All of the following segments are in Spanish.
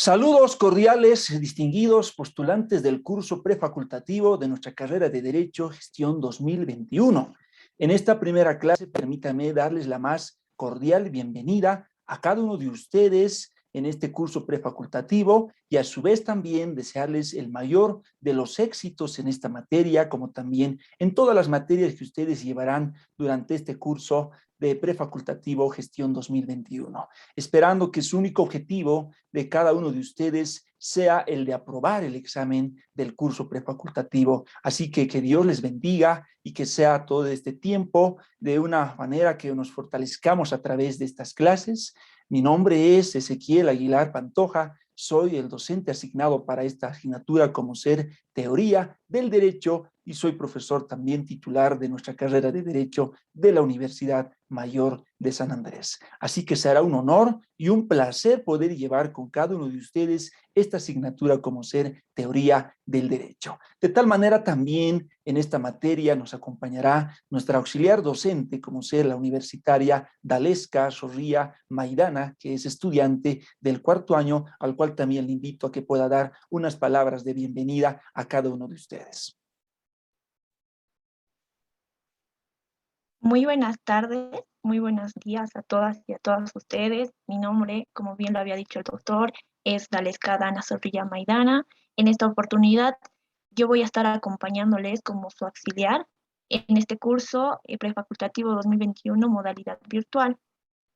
Saludos cordiales, distinguidos postulantes del curso prefacultativo de nuestra carrera de Derecho Gestión 2021. En esta primera clase, permítanme darles la más cordial bienvenida a cada uno de ustedes en este curso prefacultativo y a su vez también desearles el mayor de los éxitos en esta materia, como también en todas las materias que ustedes llevarán durante este curso de prefacultativo Gestión 2021, esperando que su único objetivo de cada uno de ustedes sea el de aprobar el examen del curso prefacultativo. Así que Dios les bendiga y que sea todo este tiempo de una manera que nos fortalezcamos a través de estas clases. Mi nombre es Ezequiel Aguilar Pantoja, soy el docente asignado para esta asignatura como ser Teoría del Derecho y soy profesor también titular de nuestra carrera de Derecho de la Universidad Mayor de San Andrés. Así que será un honor y un placer poder llevar con cada uno de ustedes esta asignatura como ser Teoría del Derecho. De tal manera también en esta materia nos acompañará nuestra auxiliar docente como ser la universitaria Dalesca Zorría Maidana, que es estudiante del cuarto año, al cual también le invito a que pueda dar unas palabras de bienvenida a cada uno de ustedes. Muy buenas tardes, muy buenos días a todas y a todos ustedes. Mi nombre, como bien lo había dicho el doctor, es Dalesca Dana Zorrilla Maidana. En esta oportunidad yo voy a estar acompañándoles como su auxiliar en este curso prefacultativo 2021, modalidad virtual.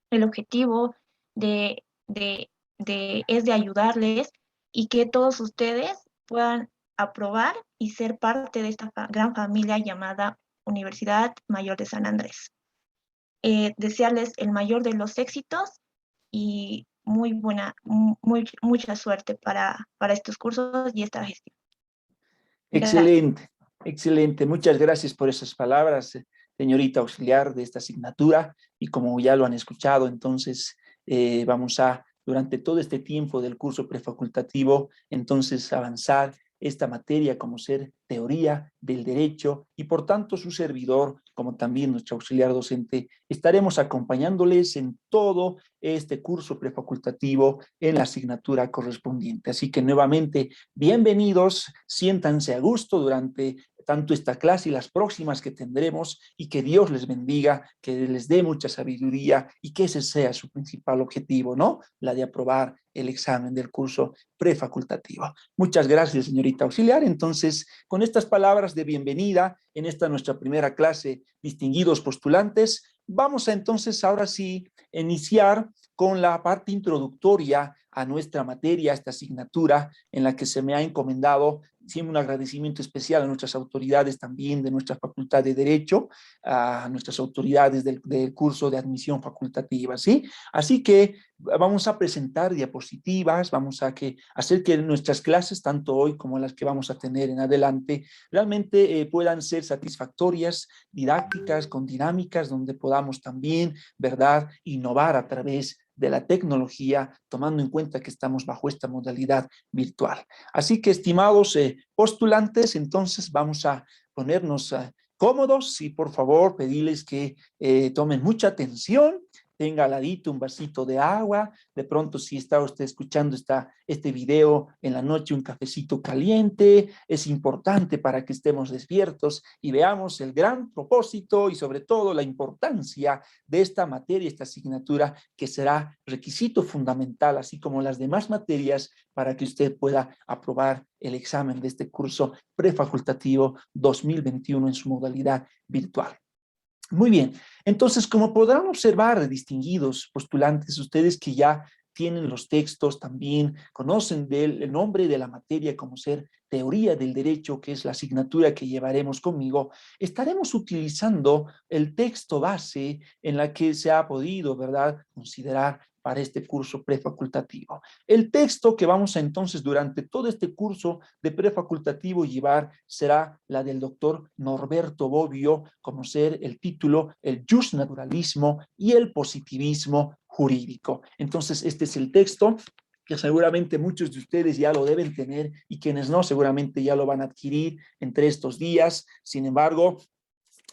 El objetivo es de ayudarles y que todos ustedes puedan aprobar y ser parte de esta gran familia llamada Universidad Mayor de San Andrés. Desearles el mayor de los éxitos y mucha suerte para estos cursos y esta gestión. Excelente, excelente. Muchas gracias por esas palabras, señorita auxiliar de esta asignatura. Y como ya lo han escuchado, entonces vamos a, durante todo este tiempo del curso prefacultativo, entonces avanzar esta materia como ser teoría del derecho y por tanto su servidor, como también nuestro auxiliar docente, estaremos acompañándoles en todo este curso prefacultativo en la asignatura correspondiente. Así que nuevamente, bienvenidos, siéntanse a gusto durante tanto esta clase y las próximas que tendremos y que Dios les bendiga, que les dé mucha sabiduría y que ese sea su principal objetivo, ¿no? La de aprobar el examen del curso prefacultativo. Muchas gracias, señorita auxiliar. Entonces, con estas palabras de bienvenida en esta nuestra primera clase, distinguidos postulantes, vamos a entonces ahora sí iniciar con la parte introductoria a nuestra materia, a esta asignatura en la que se me ha encomendado. Siempre un agradecimiento especial a nuestras autoridades también de nuestra Facultad de Derecho, a nuestras autoridades del curso de admisión facultativa, ¿sí? Así que vamos a presentar diapositivas, vamos a hacer que nuestras clases, tanto hoy como las que vamos a tener en adelante, realmente puedan ser satisfactorias, didácticas, con dinámicas, donde podamos también, ¿verdad?, innovar a través de la tecnología, tomando en cuenta que estamos bajo esta modalidad virtual. Así que, estimados postulantes, entonces vamos a ponernos cómodos y por favor pedirles que tomen mucha atención, tenga al ladito un vasito de agua, de pronto si está usted escuchando este video en la noche, un cafecito caliente, es importante para que estemos despiertos y veamos el gran propósito y sobre todo la importancia de esta materia, esta asignatura que será requisito fundamental, así como las demás materias, para que usted pueda aprobar el examen de este curso prefacultativo 2021 en su modalidad virtual. Muy bien, entonces como podrán observar, distinguidos postulantes, ustedes que ya tienen los textos, también conocen el nombre de la materia como ser Teoría del Derecho, que es la asignatura que llevaremos conmigo, estaremos utilizando el texto base en la que se ha podido, ¿verdad?, considerar para este curso prefacultativo. El texto que vamos a entonces durante todo este curso de prefacultativo llevar será la del doctor Norberto Bobbio, como ser el título, el justnaturalismo y el positivismo jurídico. Entonces, este es el texto que seguramente muchos de ustedes ya lo deben tener y quienes no, seguramente ya lo van a adquirir entre estos días. Sin embargo,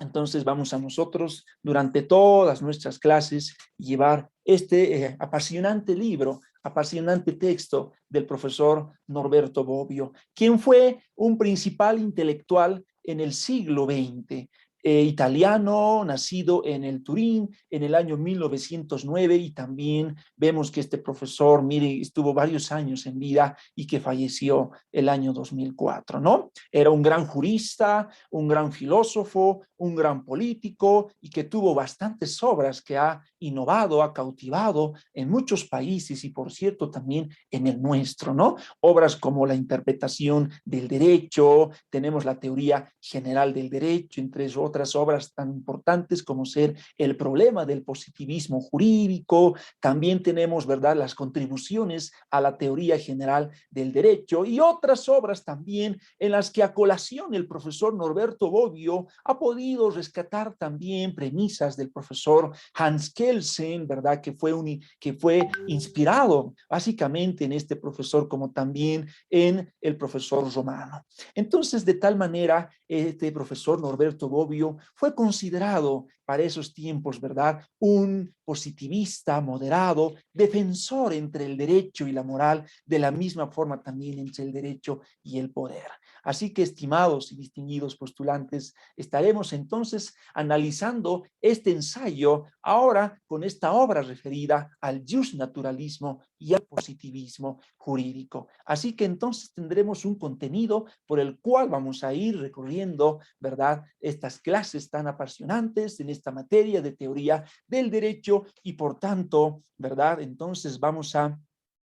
entonces vamos a nosotros durante todas nuestras clases llevar este apasionante libro apasionante texto del profesor Norberto Bobbio, quien fue un principal intelectual en el siglo XX. Italiano, nacido en el Turín en el año 1909, y también vemos que este profesor, mire, estuvo varios años en vida y que falleció el año 2004, ¿no? Era un gran jurista, un gran filósofo, un gran político y que tuvo bastantes obras que ha innovado, ha cautivado en muchos países y por cierto también en el nuestro, ¿no? Obras como la interpretación del derecho, tenemos la teoría general del derecho, entre otras obras tan importantes como ser el problema del positivismo jurídico, también tenemos, ¿verdad?, las contribuciones a la teoría general del derecho y otras obras también en las que a colación el profesor Norberto Bobbio ha podido rescatar también premisas del profesor Hans Kelsen, ¿verdad?, que fue inspirado básicamente en este profesor como también en el profesor Romano. Entonces, de tal manera, este profesor Norberto Bobbio fue considerado para esos tiempos, ¿verdad?, un positivista moderado, defensor entre el derecho y la moral, de la misma forma también entre el derecho y el poder. Así que, estimados y distinguidos postulantes, estaremos entonces analizando este ensayo ahora con esta obra referida al justnaturalismo y al positivismo jurídico. Así que entonces tendremos un contenido por el cual vamos a ir recorriendo, ¿verdad?, estas clases tan apasionantes en esta materia de teoría del derecho y por tanto, ¿verdad?, entonces vamos a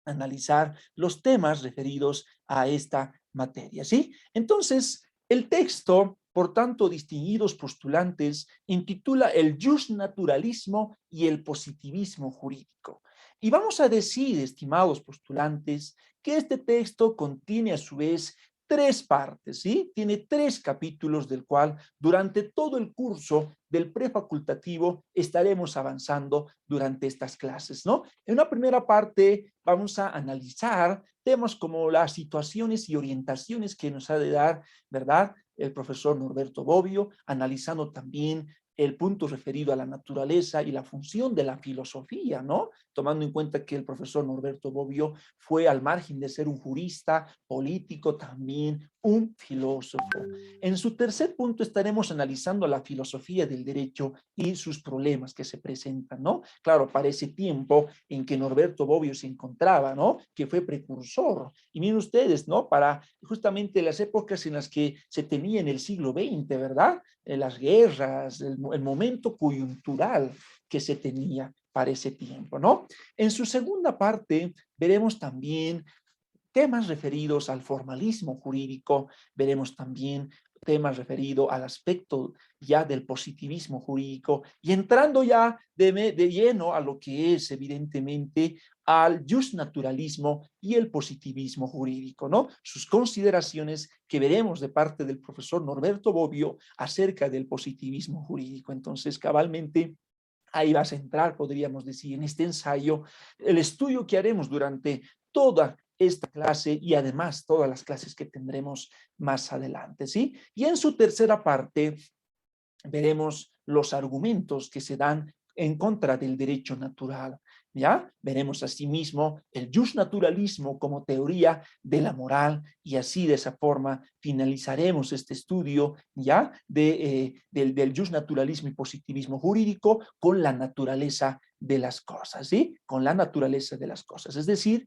analizar los temas referidos a esta materia, ¿sí? Entonces, el texto, por tanto, distinguidos postulantes, intitula el justnaturalismo y el positivismo jurídico. Y vamos a decir, estimados postulantes, que este texto contiene a su vez tres partes, ¿sí? Tiene tres capítulos del cual durante todo el curso del prefacultativo estaremos avanzando durante estas clases, ¿no? En una primera parte vamos a analizar temas como las situaciones y orientaciones que nos ha de dar, ¿verdad?, el profesor Norberto Bobbio, analizando también el punto referido a la naturaleza y la función de la filosofía, ¿no? Tomando en cuenta que el profesor Norberto Bobbio fue, al margen de ser un jurista, político, también un filósofo. En su tercer punto estaremos analizando la filosofía del derecho y sus problemas que se presentan, ¿no? Claro, para ese tiempo en que Norberto Bobbio se encontraba, ¿no?, que fue precursor. Y miren ustedes, ¿no?, para justamente las épocas en las que se tenía en el siglo XX, ¿verdad?, las guerras, el momento coyuntural que se tenía para ese tiempo, ¿no? En su segunda parte veremos también temas referidos al formalismo jurídico, veremos también temas referidos al aspecto ya del positivismo jurídico y entrando ya de lleno a lo que es evidentemente al justnaturalismo y el positivismo jurídico, ¿no? Sus consideraciones que veremos de parte del profesor Norberto Bobbio acerca del positivismo jurídico. Entonces, cabalmente, ahí va a centrar, podríamos decir, en este ensayo, el estudio que haremos durante toda esta clase y además todas las clases que tendremos más adelante, ¿sí? Y en su tercera parte veremos los argumentos que se dan en contra del derecho natural, ¿ya? Veremos asimismo el justnaturalismo como teoría de la moral y así de esa forma finalizaremos este estudio, ¿ya?, del justnaturalismo y positivismo jurídico con la naturaleza de las cosas, ¿sí? Con la naturaleza de las cosas, es decir,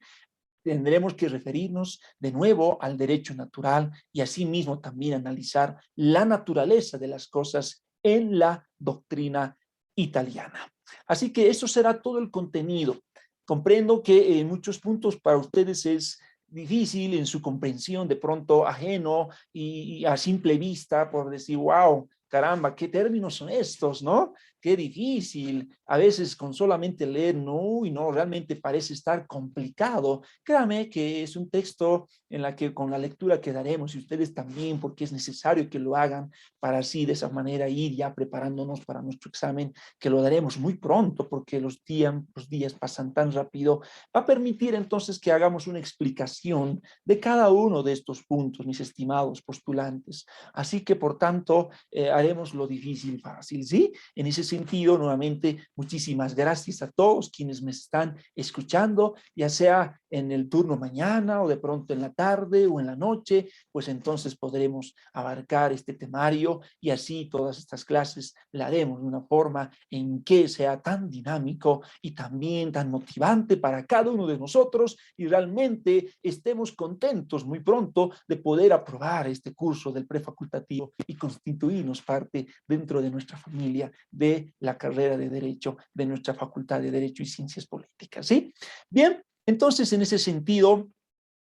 tendremos que referirnos de nuevo al derecho natural y asimismo también analizar la naturaleza de las cosas en la doctrina italiana. Así que eso será todo el contenido. Comprendo que en muchos puntos para ustedes es difícil en su comprensión, de pronto ajeno y a simple vista, por decir, wow, caramba, qué términos son estos, ¿no? Qué difícil. A veces con solamente leer, no, y no, realmente parece estar complicado. Créame que es un texto en la que con la lectura quedaremos y ustedes también, porque es necesario que lo hagan para así de esa manera ir ya preparándonos para nuestro examen, que lo daremos muy pronto porque los días pasan tan rápido. Va a permitir entonces que hagamos una explicación de cada uno de estos puntos, mis estimados postulantes. Así que, por tanto, haremos lo difícil fácil, ¿sí? En ese sentido, nuevamente, muchísimas gracias a todos quienes me están escuchando, ya sea en el turno mañana o de pronto en la tarde o en la noche, pues entonces podremos abarcar este temario y así todas estas clases la haremos de una forma en que sea tan dinámico y también tan motivante para cada uno de nosotros y realmente estemos contentos muy pronto de poder aprobar este curso del prefacultativo y constituirnos parte dentro de nuestra familia de la carrera de Derecho, de nuestra Facultad de Derecho y Ciencias Políticas, ¿sí? Bien, entonces en ese sentido,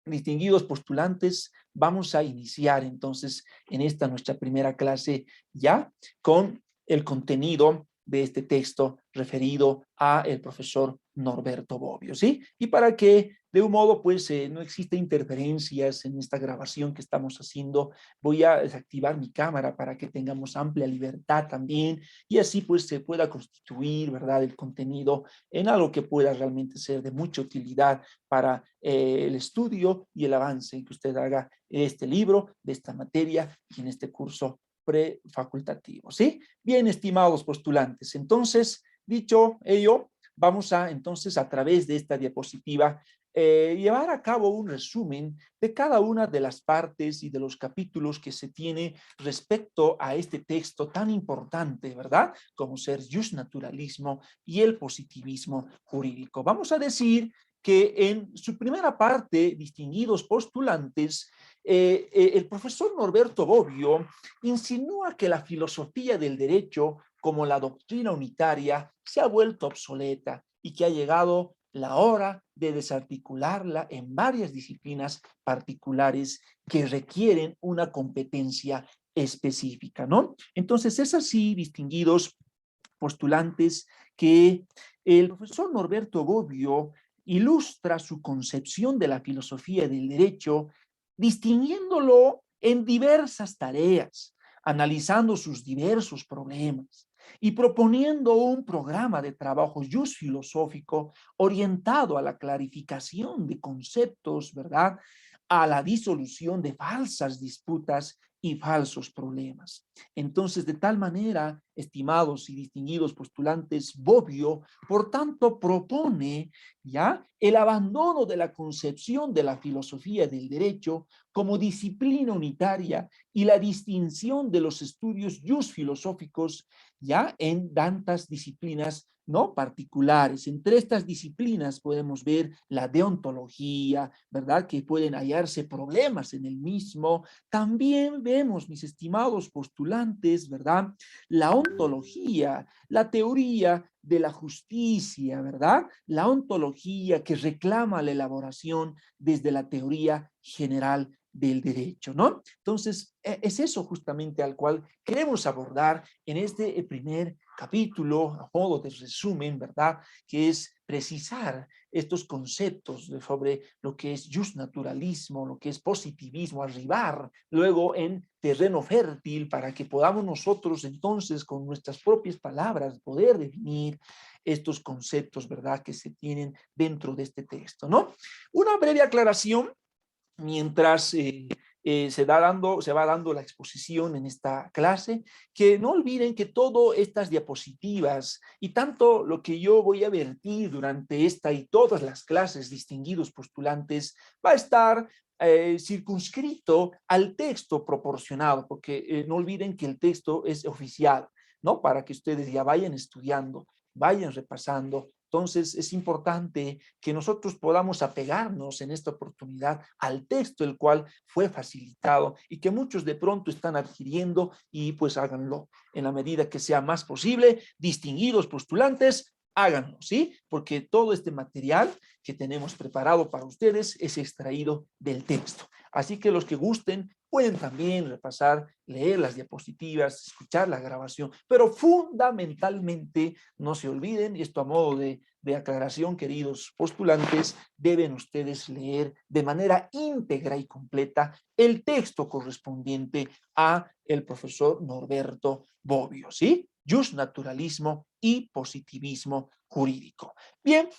distinguidos postulantes, vamos a iniciar entonces en esta nuestra primera clase ya con el contenido de este texto referido a el profesor Norberto Bobbio, ¿sí? Y para que de un modo pues no exista interferencias en esta grabación que estamos haciendo, voy a desactivar mi cámara para que tengamos amplia libertad también y así pues se pueda constituir, ¿verdad?, el contenido en algo que pueda realmente ser de mucha utilidad para el estudio y el avance que usted haga este libro, de esta materia y en este curso prefacultativo, ¿sí? Bien, estimados postulantes, entonces, dicho ello, vamos a, entonces, a través de esta diapositiva, llevar a cabo un resumen de cada una de las partes y de los capítulos que se tiene respecto a este texto tan importante, ¿verdad? Como ser justnaturalismo y el positivismo jurídico. Vamos a decir que en su primera parte, distinguidos postulantes, el profesor Norberto Bobbio insinúa que la filosofía del derecho, como la doctrina unitaria, se ha vuelto obsoleta y que ha llegado la hora de desarticularla en varias disciplinas particulares que requieren una competencia específica, ¿no? Entonces, es así, distinguidos postulantes, que el profesor Norberto Bobbio ilustra su concepción de la filosofía del derecho distinguiéndolo en diversas tareas, analizando sus diversos problemas y proponiendo un programa de trabajo just filosófico orientado a la clarificación de conceptos, ¿verdad?, a la disolución de falsas disputas y falsos problemas. Entonces, de tal manera, estimados y distinguidos postulantes, Bobbio, por tanto, propone ya el abandono de la concepción de la filosofía del derecho como disciplina unitaria y la distinción de los estudios just filosóficos ya en tantas disciplinas no particulares. Entre estas disciplinas podemos ver la deontología, ¿verdad?, que pueden hallarse problemas en el mismo. También vemos, mis estimados postulantes, ¿verdad?, la ontología, la teoría de la justicia, ¿verdad?, la ontología que reclama la elaboración desde la teoría general del derecho, ¿no? Entonces, es eso justamente al cual queremos abordar en este primer capítulo, a modo de resumen, ¿verdad?, que es precisar estos conceptos sobre lo que es justnaturalismo, lo que es positivismo, arribar luego en terreno fértil para que podamos nosotros entonces con nuestras propias palabras poder definir estos conceptos, ¿verdad?, que se tienen dentro de este texto, ¿no? Una breve aclaración mientras se va dando la exposición en esta clase, que no olviden que todas estas diapositivas y tanto lo que yo voy a vertir durante esta y todas las clases, distinguidos postulantes, va a estar circunscrito al texto proporcionado, porque no olviden que el texto es oficial, ¿no? Para que ustedes ya vayan estudiando, vayan repasando. Entonces, es importante que nosotros podamos apegarnos en esta oportunidad al texto, el cual fue facilitado y que muchos de pronto están adquiriendo y pues háganlo en la medida que sea más posible. Distinguidos postulantes, háganlo, ¿sí? Porque todo este material que tenemos preparado para ustedes es extraído del texto. Así que los que gusten pueden también repasar, leer las diapositivas, escuchar la grabación, pero fundamentalmente no se olviden, y esto a modo de aclaración, queridos postulantes, deben ustedes leer de manera íntegra y completa el texto correspondiente a el profesor Norberto Bobbio, ¿sí? Justnaturalismo y positivismo jurídico. Bien,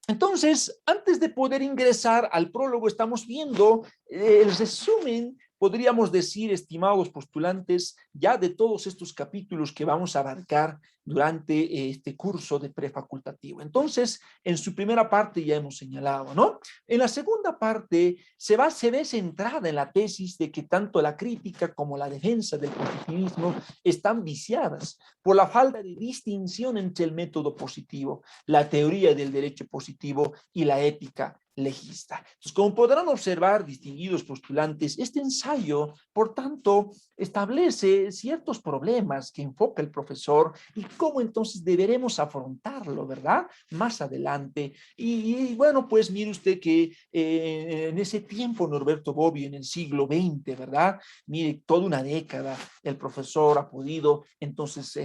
entonces, antes de poder ingresar al prólogo, estamos viendo el resumen podríamos decir, estimados postulantes, ya de todos estos capítulos que vamos a abarcar durante este curso de prefacultativo. Entonces, en su primera parte ya hemos señalado, ¿no? En la segunda parte se ve centrada en la tesis de que tanto la crítica como la defensa del positivismo están viciadas por la falta de distinción entre el método positivo, la teoría del derecho positivo y la ética legista. Entonces, como podrán observar, distinguidos postulantes, este ensayo, por tanto, establece ciertos problemas que enfoca el profesor y cómo entonces deberemos afrontarlo, ¿verdad? Más adelante. Y bueno, pues mire usted que en ese tiempo, Norberto Bobbio, en el siglo XX, ¿verdad? Mire, toda una década, el profesor ha podido entonces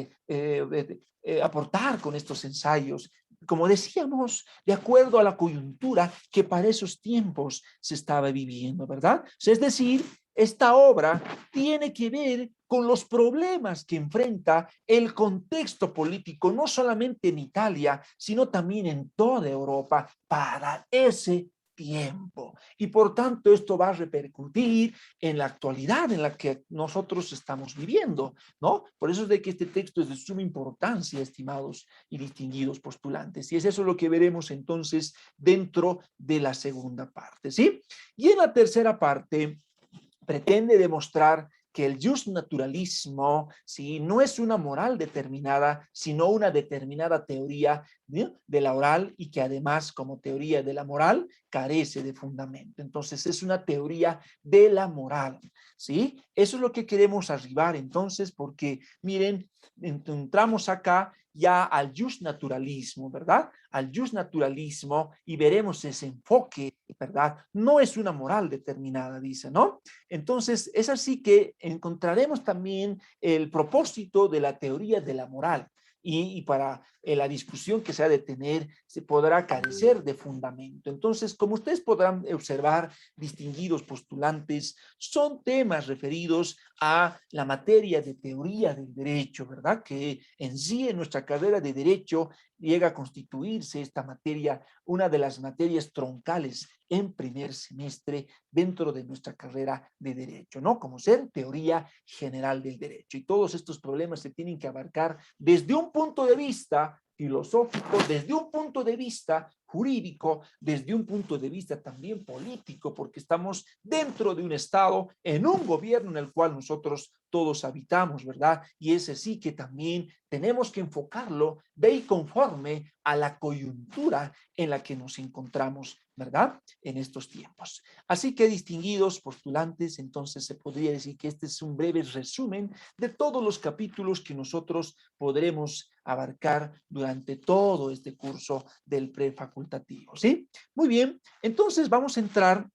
aportar con estos ensayos, como decíamos, de acuerdo a la coyuntura que para esos tiempos se estaba viviendo, ¿verdad? O sea, es decir, esta obra tiene que ver con los problemas que enfrenta el contexto político, no solamente en Italia, sino también en toda Europa para ese tiempo. Y por tanto, esto va a repercutir en la actualidad en la que nosotros estamos viviendo, ¿no? Por eso es de que este texto es de suma importancia, estimados y distinguidos postulantes. Y es eso lo que veremos entonces dentro de la segunda parte, ¿sí? Y en la tercera parte pretende demostrar que el justnaturalismo, ¿sí?, no es una moral determinada, sino una determinada teoría, ¿sí?, de la moral, y que además, como teoría de la moral, carece de fundamento. Entonces, es una teoría de la moral, ¿sí? Eso es lo que queremos arribar, entonces, porque, miren, entramos acá ya al justnaturalismo, ¿verdad? Al justnaturalismo, y veremos ese enfoque, ¿verdad? No es una moral determinada, dice, ¿no? Entonces, es así que encontraremos también el propósito de la teoría de la moral. Y para la discusión que se ha de tener, se podrá carecer de fundamento. Entonces, como ustedes podrán observar, distinguidos postulantes, son temas referidos a la materia de teoría del derecho, ¿verdad? Que en sí, en nuestra carrera de derecho, llega a constituirse esta materia una de las materias troncales en primer semestre dentro de nuestra carrera de derecho, ¿no? Como ser teoría general del derecho. Y todos estos problemas se tienen que abarcar desde un punto de vista filosófico, desde un punto de vista jurídico, desde un punto de vista también político, porque estamos dentro de un Estado, en un gobierno en el cual nosotros todos habitamos, ¿verdad? Y ese sí que también tenemos que enfocarlo de y conforme a la coyuntura en la que nos encontramos, ¿verdad? En estos tiempos. Así que, distinguidos postulantes, entonces se podría decir que este es un breve resumen de todos los capítulos que nosotros podremos abarcar durante todo este curso del prefacultativo, ¿sí? Muy bien, entonces vamos a entrar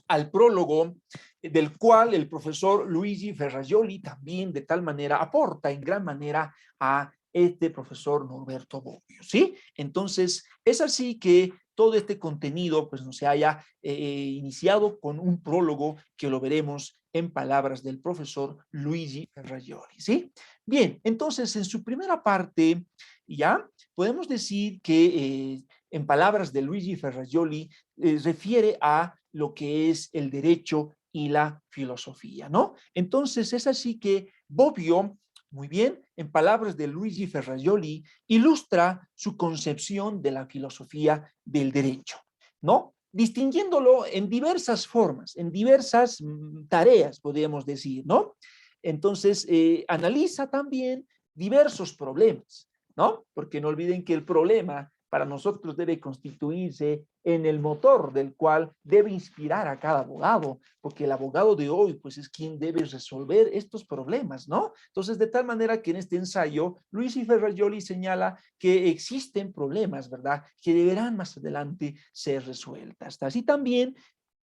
al prólogo, del cual el profesor Luigi Ferrajoli también de tal manera aporta en gran manera a este profesor Norberto Bobbio, ¿sí? Entonces, es así que todo este contenido pues no se haya iniciado con un prólogo que lo veremos en palabras del profesor Luigi Ferrajoli, ¿sí? Bien, entonces en su primera parte ya podemos decir que en palabras de Luigi Ferrajoli refiere a lo que es el derecho y la filosofía, ¿no? Entonces es así que Bobbio, muy bien, en palabras de Luigi Ferrajoli, ilustra su concepción de la filosofía del derecho, ¿no? Distinguiéndolo en diversas formas, en diversas tareas, podríamos decir, ¿no? Entonces, analiza también diversos problemas, ¿no? Porque no olviden que el problema para nosotros debe constituirse en el motor del cual debe inspirar a cada abogado, porque el abogado de hoy pues es quien debe resolver estos problemas, ¿no? Entonces, de tal manera que en este ensayo, Luigi Ferrajoli señala que existen problemas, ¿verdad?, que deberán más adelante ser resueltas. Así también,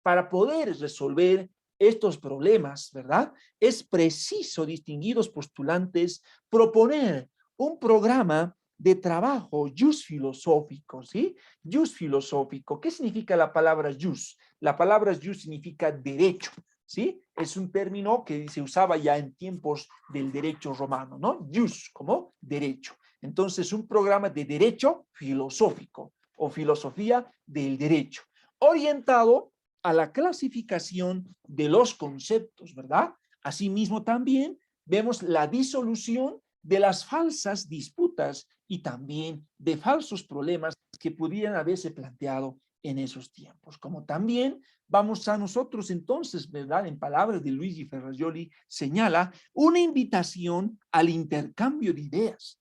para poder resolver estos problemas, ¿verdad?, es preciso, distinguidos postulantes, proponer un programa de trabajo jus filosófico, ¿sí? Jus filosófico. ¿Qué significa la palabra jus? La palabra jus significa derecho, ¿sí? Es un término que se usaba ya en tiempos del derecho romano, ¿no? Jus, como derecho. Entonces, un programa de derecho filosófico o filosofía del derecho, orientado a la clasificación de los conceptos, ¿verdad? Asimismo también vemos la disolución de las falsas disputas y también de falsos problemas que pudieran haberse planteado en esos tiempos. Como también vamos a nosotros entonces, ¿verdad? En palabras de Luigi Ferrajoli, señala una invitación al intercambio de ideas,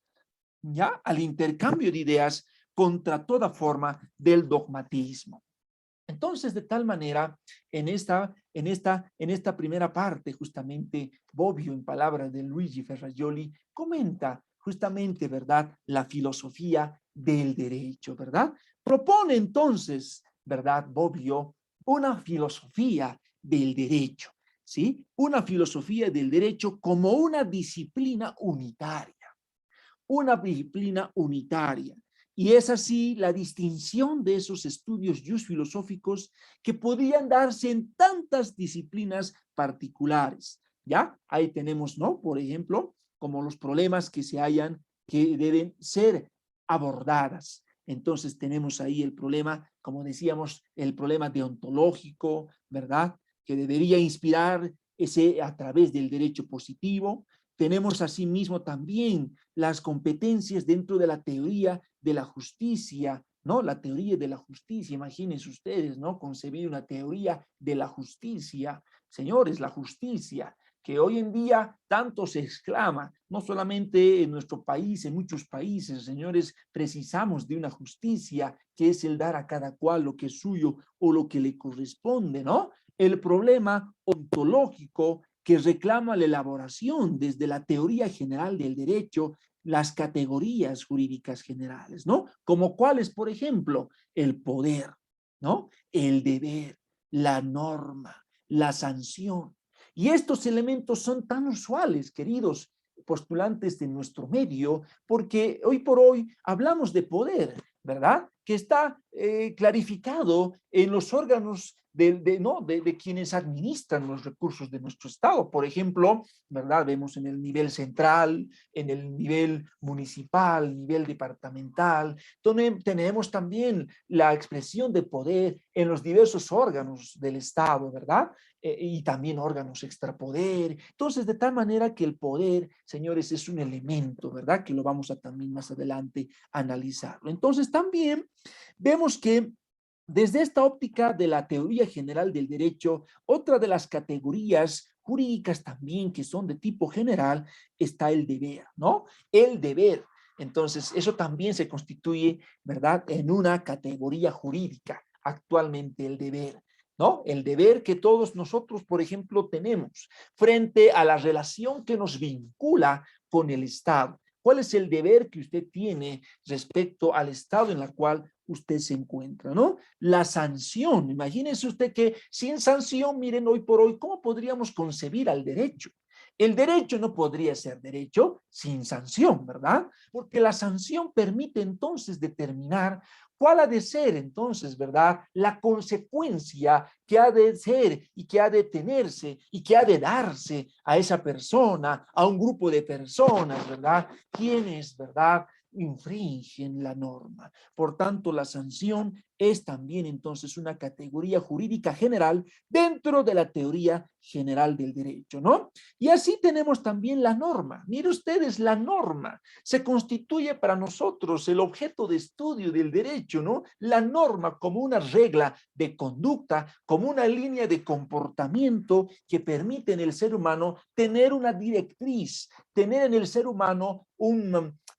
¿ya? Al intercambio de ideas contra toda forma del dogmatismo. Entonces, de tal manera, en esta primera parte, justamente, Bobbio, en palabras de Luigi Ferrajoli, comenta justamente, ¿verdad?, la filosofía del derecho, ¿verdad? Propone entonces, ¿verdad?, Bobbio, una filosofía del derecho, ¿sí? Una filosofía del derecho como una disciplina unitaria. Una disciplina unitaria. Y es así la distinción de esos estudios filosóficos que podrían darse en tantas disciplinas particulares. ¿Ya? Ahí tenemos, ¿no? Por ejemplo, como los problemas que se hallan, que deben ser abordadas. Entonces tenemos ahí el problema, como decíamos, el problema deontológico, ¿verdad? Que debería inspirar ese a través del derecho positivo. Tenemos asimismo también las competencias dentro de la teoría de la justicia, ¿no? La teoría de la justicia, imagínense ustedes, ¿no? Concebir una teoría de la justicia. Señores, la justicia, que hoy en día tanto se exclama, no solamente en nuestro país, en muchos países, señores, precisamos de una justicia que es el dar a cada cual lo que es suyo o lo que le corresponde, ¿no? El problema ontológico que reclama la elaboración desde la teoría general del derecho, las categorías jurídicas generales, ¿no? Como cuáles, por ejemplo, el poder, ¿no? El deber, la norma, la sanción. Y estos elementos son tan usuales, queridos postulantes de nuestro medio, porque hoy por hoy hablamos de poder, ¿verdad? Que está clarificado en los órganos de quienes administran los recursos de nuestro Estado. Por ejemplo, ¿verdad? Vemos en el nivel central, en el nivel municipal, nivel departamental, donde tenemos también la expresión de poder en los diversos órganos del Estado, ¿verdad? Y también órganos extrapoder. Entonces, de tal manera que el poder, señores, es un elemento, ¿verdad? Que lo vamos a también más adelante analizarlo. Entonces, también vemos que desde esta óptica de la teoría general del derecho, otra de las categorías jurídicas también que son de tipo general está el deber, ¿no? El deber. Entonces, eso también se constituye, ¿verdad?, en una categoría jurídica, actualmente el deber, ¿no? El deber que todos nosotros, por ejemplo, tenemos frente a la relación que nos vincula con el Estado. ¿Cuál es el deber que usted tiene respecto al estado en el cual usted se encuentra, ¿no? La sanción, imagínese usted que sin sanción, miren, hoy por hoy, ¿cómo podríamos concebir al derecho? El derecho no podría ser derecho sin sanción, ¿verdad? Porque la sanción permite entonces determinar cuál ha de ser entonces, ¿verdad? La consecuencia que ha de ser y que ha de tenerse y que ha de darse a esa persona, a un grupo de personas, ¿verdad? Quienes, ¿verdad?, infringen la norma. Por tanto, la sanción es también entonces una categoría jurídica general dentro de la teoría general del derecho, ¿no? Y así tenemos también la norma. Mire ustedes, la norma se constituye para nosotros el objeto de estudio del derecho, ¿no? La norma como una regla de conducta, como una línea de comportamiento que permite en el ser humano tener una directriz, tener en el ser humano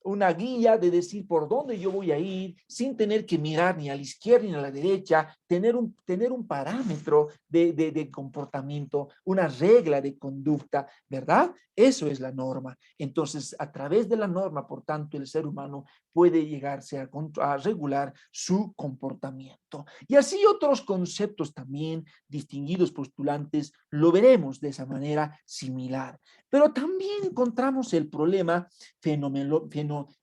una guía de decir por dónde yo voy a ir sin tener que mirar ni a la izquierda ni a la derecha, tener un parámetro de comportamiento, una regla de conducta, ¿verdad? Eso es la norma. Entonces, a través de la norma, por tanto, el ser humano puede llegarse a regular su comportamiento. Y así otros conceptos también, distinguidos postulantes, lo veremos de esa manera similar. Pero también encontramos el problema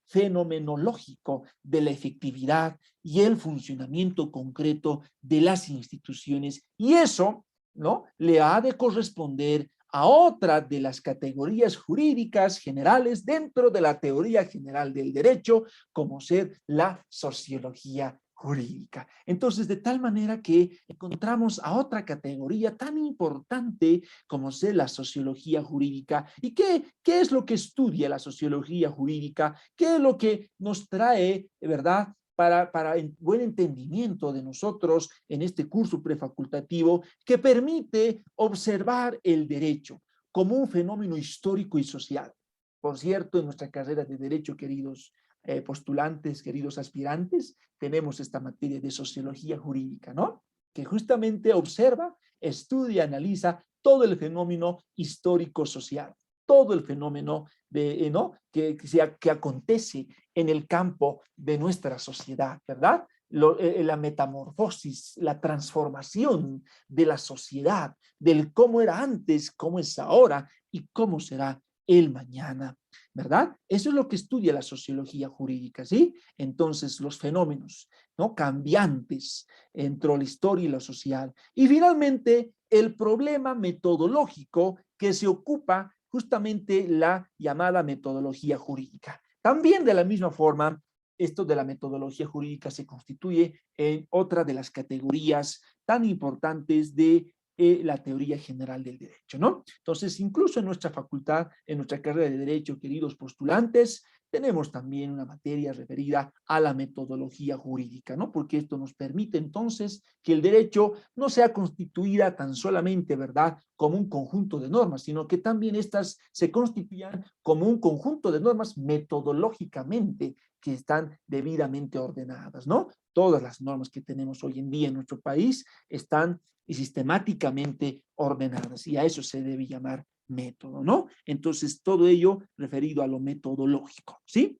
fenomenológico de la efectividad y el funcionamiento concreto de las instituciones. Y eso, ¿no?, le ha de corresponder a otra de las categorías jurídicas generales dentro de la teoría general del derecho, como ser la sociología jurídica. Entonces, de tal manera que encontramos a otra categoría tan importante como es la sociología jurídica. ¿Y qué es lo que estudia la sociología jurídica? ¿Qué es lo que nos trae, verdad? Para el buen entendimiento de nosotros en este curso prefacultativo que permite observar el derecho como un fenómeno histórico y social. Por cierto, en nuestra carrera de Derecho, queridos postulantes, queridos aspirantes, tenemos esta materia de sociología jurídica, ¿no? Que justamente observa, estudia, analiza todo el fenómeno histórico-social, todo el fenómeno ¿no? que acontece en el campo de nuestra sociedad, ¿verdad? La metamorfosis, la transformación de la sociedad, del cómo era antes, cómo es ahora y cómo será el mañana, ¿verdad? Eso es lo que estudia la sociología jurídica, ¿sí? Entonces, los fenómenos, ¿no? Cambiantes entre la historia y lo social. Y finalmente, el problema metodológico que se ocupa justamente la llamada metodología jurídica. También de la misma forma, esto de la metodología jurídica se constituye en otra de las categorías tan importantes de la teoría general del derecho, ¿no? Entonces, incluso en nuestra facultad, en nuestra carrera de Derecho, queridos postulantes, tenemos también una materia referida a la metodología jurídica, ¿no? Porque esto nos permite entonces que el derecho no sea constituida tan solamente, ¿verdad?, como un conjunto de normas, sino que también estas se constituyan como un conjunto de normas metodológicamente que están debidamente ordenadas, ¿no? Todas las normas que tenemos hoy en día en nuestro país están y sistemáticamente ordenadas, y a eso se debe llamar método, ¿no? Entonces, todo ello referido a lo metodológico, ¿sí?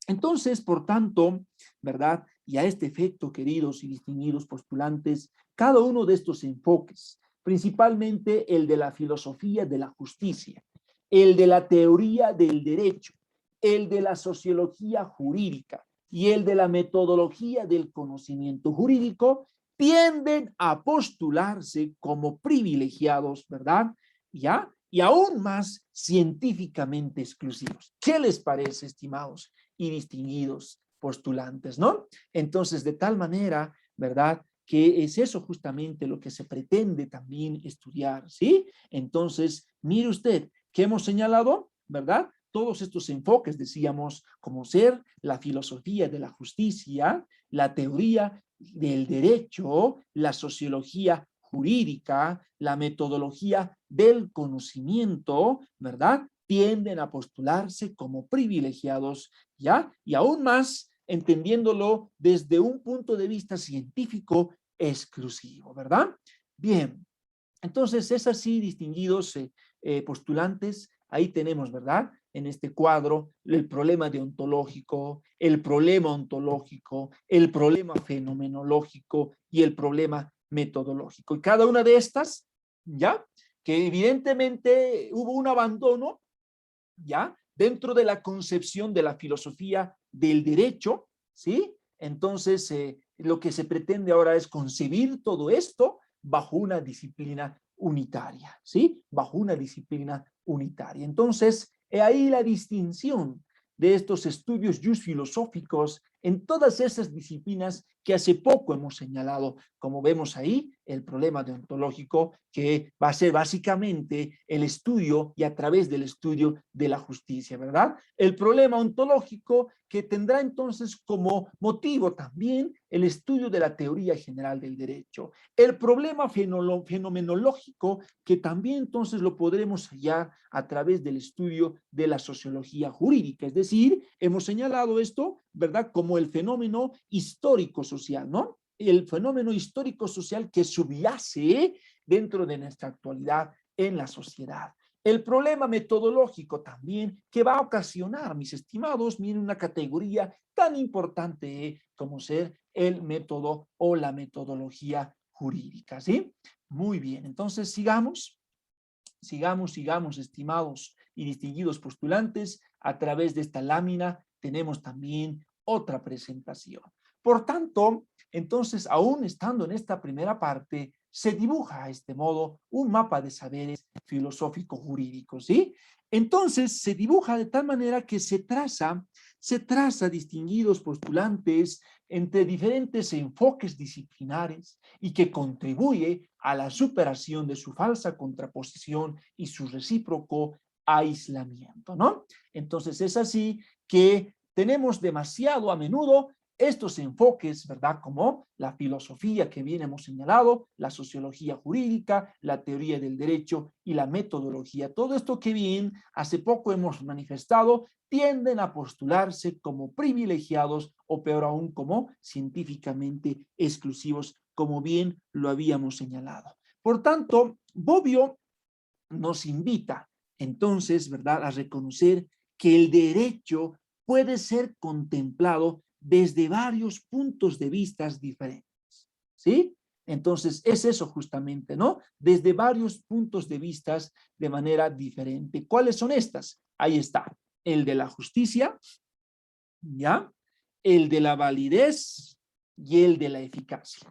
Entonces, por tanto, ¿verdad? Y a este efecto, queridos y distinguidos postulantes, cada uno de estos enfoques, principalmente el de la filosofía de la justicia, el de la teoría del derecho, el de la sociología jurídica y el de la metodología del conocimiento jurídico, tienden a postularse como privilegiados, ¿verdad? ¿Ya? Y aún más científicamente exclusivos. ¿Qué les parece, estimados y distinguidos postulantes, no? Entonces, de tal manera, ¿verdad?, que es eso justamente lo que se pretende también estudiar, ¿sí? Entonces, mire usted, ¿qué hemos señalado? ¿Verdad? Todos estos enfoques, decíamos, como ser la filosofía de la justicia, la teoría del derecho, la sociología jurídica, la metodología del conocimiento, ¿verdad? Tienden a postularse como privilegiados, ¿ya? Y aún más, entendiéndolo desde un punto de vista científico exclusivo, ¿verdad? Bien, entonces es así, distinguidos postulantes, ahí tenemos, ¿verdad?, en este cuadro, el problema deontológico, el problema ontológico, el problema fenomenológico y el problema metodológico. Y cada una de estas, ¿ya?, que evidentemente hubo un abandono, ¿ya?, dentro de la concepción de la filosofía del derecho, ¿sí? Entonces, lo que se pretende ahora es concebir todo esto bajo una disciplina unitaria, ¿sí? Bajo una disciplina unitaria. Entonces, he ahí la distinción de estos estudios filosóficos en todas esas disciplinas que hace poco hemos señalado, como vemos ahí, el problema deontológico, que va a ser básicamente el estudio y a través del estudio de la justicia, ¿verdad? El problema ontológico, que tendrá entonces como motivo también el estudio de la teoría general del derecho. El problema fenomenológico, que también entonces lo podremos hallar a través del estudio de la sociología jurídica. Es decir, hemos señalado esto, ¿verdad?, como el fenómeno histórico-social, ¿no? El fenómeno histórico-social que subyace dentro de nuestra actualidad en la sociedad. El problema metodológico también que va a ocasionar, mis estimados, miren, una categoría tan importante como ser el método o la metodología jurídica, ¿sí? Muy bien, entonces sigamos, estimados y distinguidos postulantes. A través de esta lámina tenemos también otra presentación. Por tanto, entonces, aún estando en esta primera parte, se dibuja a este modo un mapa de saberes filosófico-jurídicos, ¿sí? Entonces se dibuja de tal manera que se traza distinguidos postulantes entre diferentes enfoques disciplinares y que contribuye a la superación de su falsa contraposición y su recíproco aislamiento, ¿no? Entonces es así que tenemos demasiado a menudo estos enfoques, ¿verdad? Como la filosofía que bien hemos señalado, la sociología jurídica, la teoría del derecho y la metodología. Todo esto que bien hace poco hemos manifestado, tienden a postularse como privilegiados o peor aún como científicamente exclusivos, como bien lo habíamos señalado. Por tanto, Bobbio nos invita entonces, ¿verdad?, a reconocer que el derecho puede ser contemplado desde varios puntos de vista diferentes, ¿sí? Entonces, es eso justamente, ¿no? Desde varios puntos de vista de manera diferente. ¿Cuáles son estas? Ahí está. El de la justicia, ¿ya? El de la validez y el de la eficacia.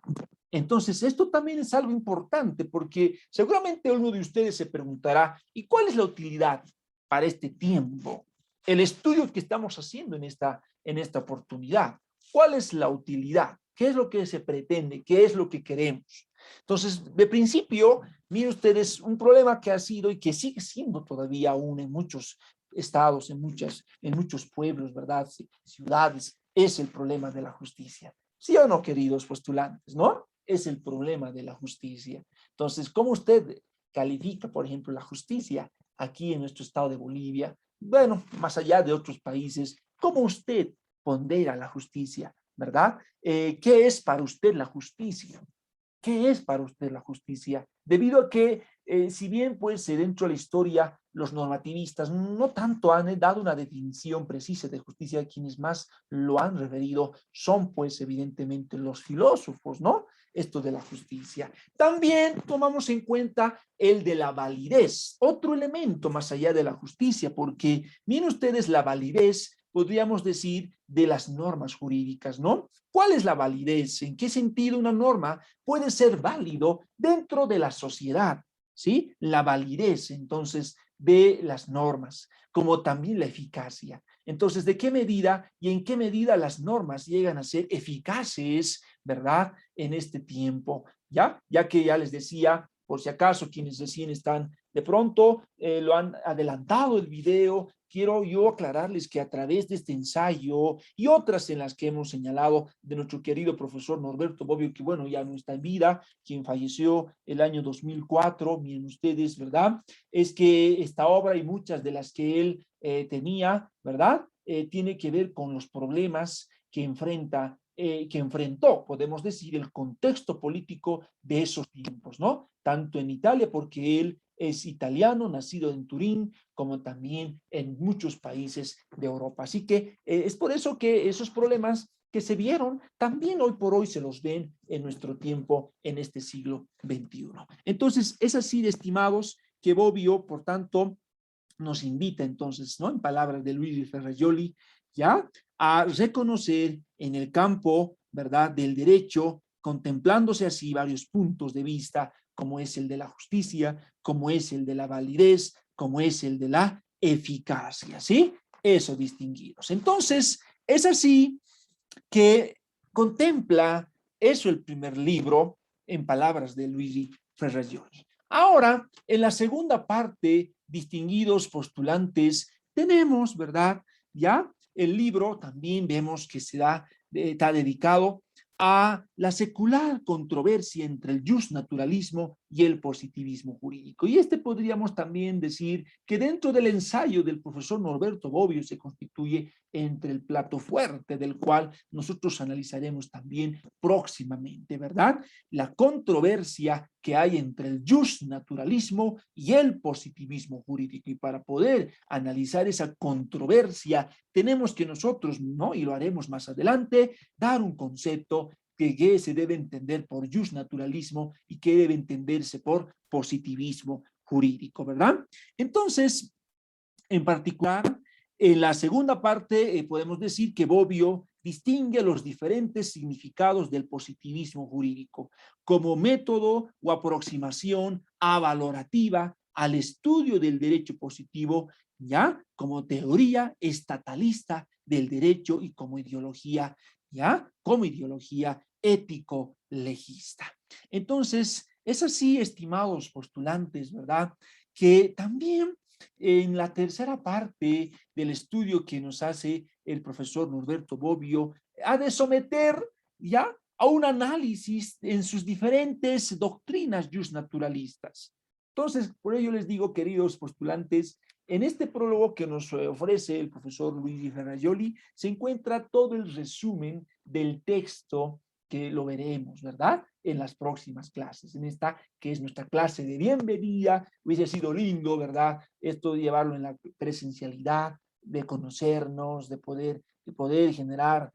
Entonces, esto también es algo importante porque seguramente uno de ustedes se preguntará, ¿y cuál es la utilidad para este tiempo? El estudio que estamos haciendo en esta oportunidad. ¿Cuál es la utilidad? ¿Qué es lo que se pretende? ¿Qué es lo que queremos? Entonces, de principio, miren ustedes, un problema que ha sido y que sigue siendo todavía aún en muchos estados, en muchos pueblos, ¿verdad? Ciudades, es el problema de la justicia. ¿Sí o no, queridos postulantes, no? Es el problema de la justicia. Entonces, ¿cómo usted califica, por ejemplo, la justicia aquí en nuestro estado de Bolivia? Bueno, más allá de otros países, ¿cómo usted pondera la justicia, verdad? ¿Qué es para usted la justicia? ¿Qué es para usted la justicia? Debido a que, si bien pues dentro de la historia los normativistas no tanto han dado una definición precisa de justicia, quienes más lo han referido son pues evidentemente los filósofos, ¿no? Esto de la justicia. También tomamos en cuenta el de la validez, otro elemento más allá de la justicia, porque miren ustedes la validez, podríamos decir, de las normas jurídicas, ¿no? ¿Cuál es la validez? ¿En qué sentido una norma puede ser válido dentro de la sociedad? ¿Sí? La validez, entonces, de las normas, como también la eficacia. Entonces, ¿de qué medida y en qué medida las normas llegan a ser eficaces, ¿verdad? En este tiempo, ¿ya? Ya que ya les decía, por si acaso quienes recién están de pronto lo han adelantado el video, quiero yo aclararles que a través de este ensayo y otras en las que hemos señalado de nuestro querido profesor Norberto Bobbio, que bueno, ya no está en vida, quien falleció el año 2004, miren ustedes, ¿verdad? Es que esta obra y muchas de las que él tenía, ¿verdad? Tiene que ver con los problemas que enfrentó, podemos decir, el contexto político de esos tiempos, ¿no? Tanto en Italia, porque él es italiano, nacido en Turín, como también en muchos países de Europa. Así que es por eso que esos problemas que se vieron, también hoy por hoy se los ven en nuestro tiempo, en este siglo XXI. Entonces, es así, estimados, que Bobbio, por tanto, nos invita entonces, ¿no? En palabras de Luigi Ferrajoli, ¿ya? A reconocer en el campo, ¿verdad?, del derecho, contemplándose así varios puntos de vista, como es el de la justicia, como es el de la validez, como es el de la eficacia, ¿sí? Eso, distinguidos. Entonces, es así que contempla eso el primer libro, en palabras de Luigi Ferrajoli. Ahora, en la segunda parte, distinguidos postulantes, tenemos, ¿verdad? Ya el libro también vemos que está dedicado a la secular controversia entre el justnaturalismo y el positivismo jurídico. Y este podríamos también decir que dentro del ensayo del profesor Norberto Bobbio se constituye entre el plato fuerte del cual nosotros analizaremos también próximamente, ¿verdad? La controversia que hay entre el justnaturalismo y el positivismo jurídico. Y para poder analizar esa controversia, tenemos que nosotros, ¿no? Y lo haremos más adelante, dar un concepto que se debe entender por justnaturalismo y que debe entenderse por positivismo jurídico, ¿verdad? Entonces, en particular, en la segunda parte podemos decir que Bobbio distingue los diferentes significados del positivismo jurídico como método o aproximación avalorativa al estudio del derecho positivo ¿ya? Como teoría estatalista del derecho y como ideología, ¿ya? Como ideología ético-legista. Entonces, es así, estimados postulantes, ¿verdad? Que también en la tercera parte del estudio que nos hace el profesor Norberto Bobbio, ha de someter, ¿ya?, a un análisis en sus diferentes doctrinas justnaturalistas. Entonces, por ello les digo, queridos postulantes, en este prólogo que nos ofrece el profesor Luigi Ferrajoli, se encuentra todo el resumen del texto que lo veremos, ¿verdad?, en las próximas clases, en esta que es nuestra clase de bienvenida. Hubiese sido lindo, ¿verdad?, esto de llevarlo en la presencialidad, de conocernos, de poder generar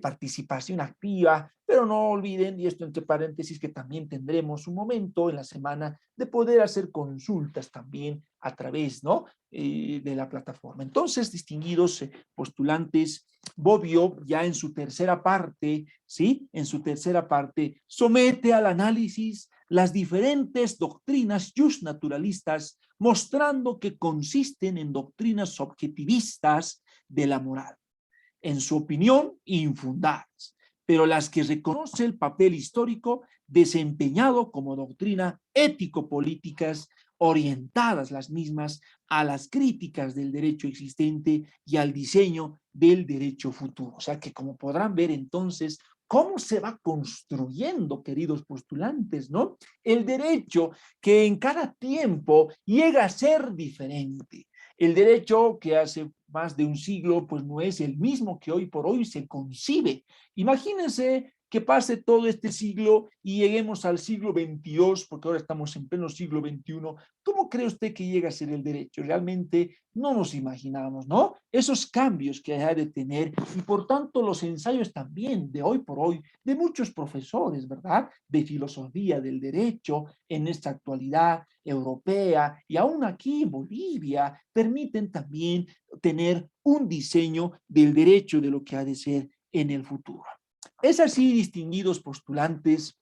participación activa, pero no olviden, y esto entre paréntesis, que también tendremos un momento en la semana de poder hacer consultas también a través, ¿no?, de la plataforma. Entonces, distinguidos postulantes, Bobbio ya en su tercera parte, ¿sí?, en su tercera parte, somete al análisis las diferentes doctrinas justnaturalistas, mostrando que consisten en doctrinas objetivistas de la moral, en su opinión, infundadas, pero las que reconoce el papel histórico desempeñado como doctrina ético-políticas, orientadas las mismas a las críticas del derecho existente y al diseño del derecho futuro. O sea que, como podrán ver entonces, cómo se va construyendo, queridos postulantes, ¿no?, el derecho que en cada tiempo llega a ser diferente. El derecho que hace más de un siglo, pues no es el mismo que hoy por hoy se concibe. Imagínense que pase todo este siglo y lleguemos al siglo XXII, porque ahora estamos en pleno siglo XXI. ¿Cómo cree usted que llega a ser el derecho? Realmente no nos imaginamos, ¿no?, esos cambios que hay de tener, y por tanto los ensayos también de hoy por hoy de muchos profesores, ¿verdad?, de filosofía del derecho en esta actualidad europea y aún aquí en Bolivia, permiten también tener un diseño del derecho de lo que ha de ser en el futuro. Es así, distinguidos postulantes,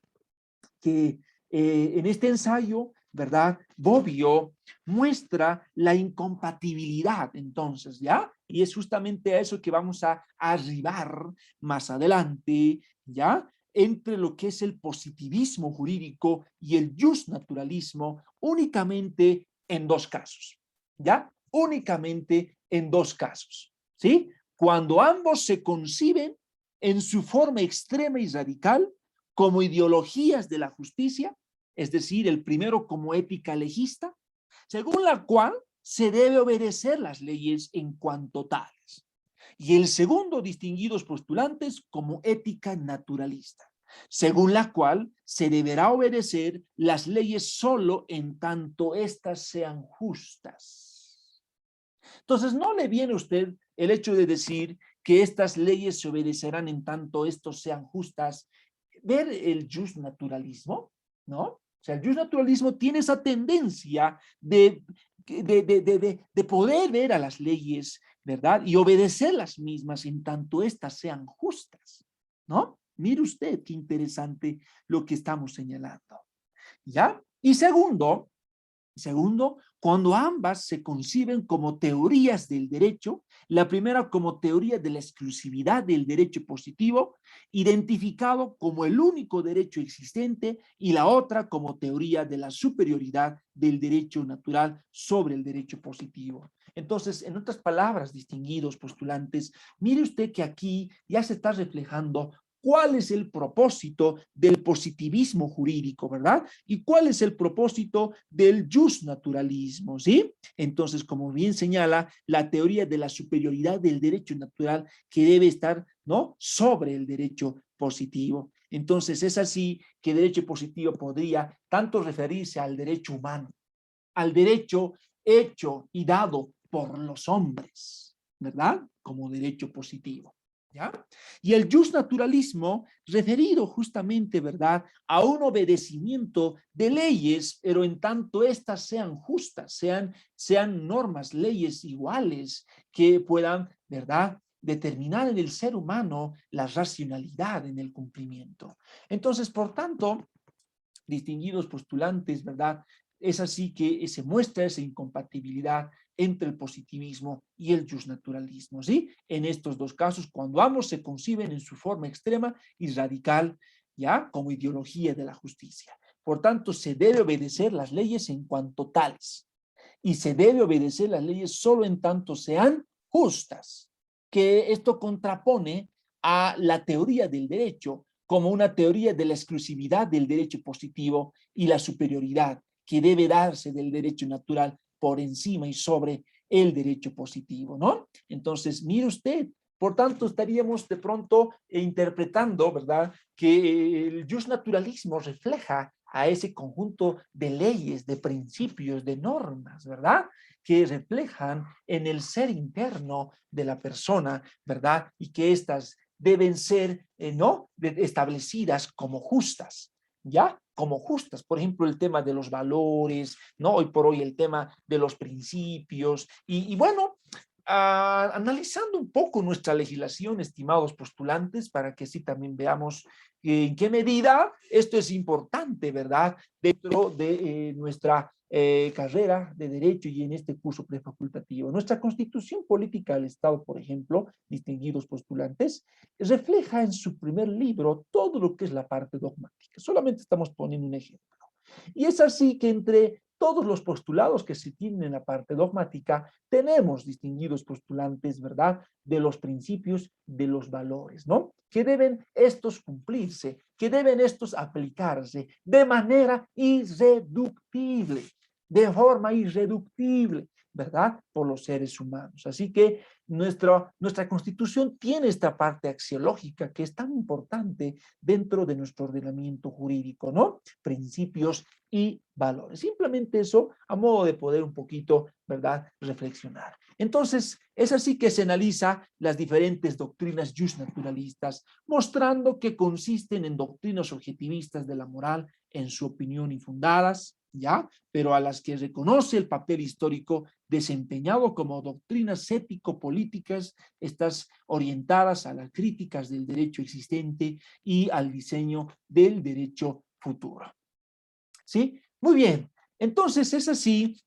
que en este ensayo, ¿verdad?, Bobbio muestra la incompatibilidad, entonces, ¿ya? Y es justamente a eso que vamos a arribar más adelante, ¿ya?, entre lo que es el positivismo jurídico y el justnaturalismo, únicamente en dos casos, ¿ya? Únicamente en dos casos, ¿sí? Cuando ambos se conciben en su forma extrema y radical como ideologías de la justicia, es decir, el primero como ética legista, según la cual se debe obedecer las leyes en cuanto tales, y el segundo, distinguidos postulantes, como ética naturalista, según la cual se deberá obedecer las leyes solo en tanto éstas sean justas. Entonces, ¿no le viene a usted el hecho de decir que estas leyes se obedecerán en tanto estos sean justas? Ver el justnaturalismo, ¿no? O sea, el justnaturalismo tiene esa tendencia de poder ver a las leyes, ¿verdad?, y obedecer las mismas en tanto éstas sean justas, ¿no? Mire usted qué interesante lo que estamos señalando, ¿ya? Y segundo, cuando ambas se conciben como teorías del derecho, la primera como teoría de la exclusividad del derecho positivo, identificado como el único derecho existente, y la otra como teoría de la superioridad del derecho natural sobre el derecho positivo. Entonces, en otras palabras, distinguidos postulantes, mire usted que aquí ya se está reflejando cuál es el propósito del positivismo jurídico, ¿verdad? Y cuál es el propósito del justnaturalismo, ¿sí? Entonces, como bien señala, la teoría de la superioridad del derecho natural que debe estar, ¿no?, sobre el derecho positivo. Entonces, es así que derecho positivo podría tanto referirse al derecho humano, al derecho hecho y dado por los hombres, ¿verdad?, como derecho positivo, ¿ya? Y el justnaturalismo referido justamente, ¿verdad?, a un obedecimiento de leyes, pero en tanto éstas sean justas, sean normas, leyes iguales que puedan, ¿verdad?, determinar en el ser humano la racionalidad en el cumplimiento. Entonces, por tanto, distinguidos postulantes, ¿verdad?, es así que se muestra esa incompatibilidad entre el positivismo y el justnaturalismo, ¿sí? En estos dos casos, cuando ambos se conciben en su forma extrema y radical, ¿ya? Como ideología de la justicia. Por tanto, se debe obedecer las leyes en cuanto tales, y se debe obedecer las leyes solo en tanto sean justas, que esto contrapone a la teoría del derecho como una teoría de la exclusividad del derecho positivo y la superioridad que debe darse del derecho natural por encima y sobre el derecho positivo, ¿no? Entonces, mire usted, por tanto, estaríamos de pronto interpretando, ¿verdad?, que el justnaturalismo refleja a ese conjunto de leyes, de principios, de normas, ¿verdad?, que reflejan en el ser interno de la persona, ¿verdad?, y que éstas deben ser, ¿no?, establecidas como justas, ¿ya? Como justas. Por ejemplo, el tema de los valores, ¿no? Hoy por hoy el tema de los principios. Y bueno, analizando un poco nuestra legislación, estimados postulantes, para que así también veamos en qué medida esto es importante, ¿verdad?, dentro de nuestra carrera de Derecho y en este curso prefacultativo. Nuestra Constitución Política del Estado, por ejemplo, distinguidos postulantes, refleja en su primer libro todo lo que es la parte dogmática. Solamente estamos poniendo un ejemplo. Y es así que entre todos los postulados que se tienen en la parte dogmática, tenemos distinguidos postulantes, ¿verdad?, de los principios, de los valores, ¿no? Que deben estos cumplirse, que deben estos aplicarse de manera irreductible, de forma irreductible, ¿verdad?, por los seres humanos. Así que nuestra Constitución tiene esta parte axiológica que es tan importante dentro de nuestro ordenamiento jurídico, ¿no? Principios y valores. Simplemente eso a modo de poder un poquito, ¿verdad?, reflexionar. Entonces, es así que se analiza las diferentes doctrinas justnaturalistas, mostrando que consisten en doctrinas objetivistas de la moral en su opinión infundadas, ¿ya?, pero a las que reconoce el papel histórico desempeñado como doctrinas ético-políticas, estas orientadas a las críticas del derecho existente y al diseño del derecho futuro. ¿Sí? Muy bien. Entonces es así,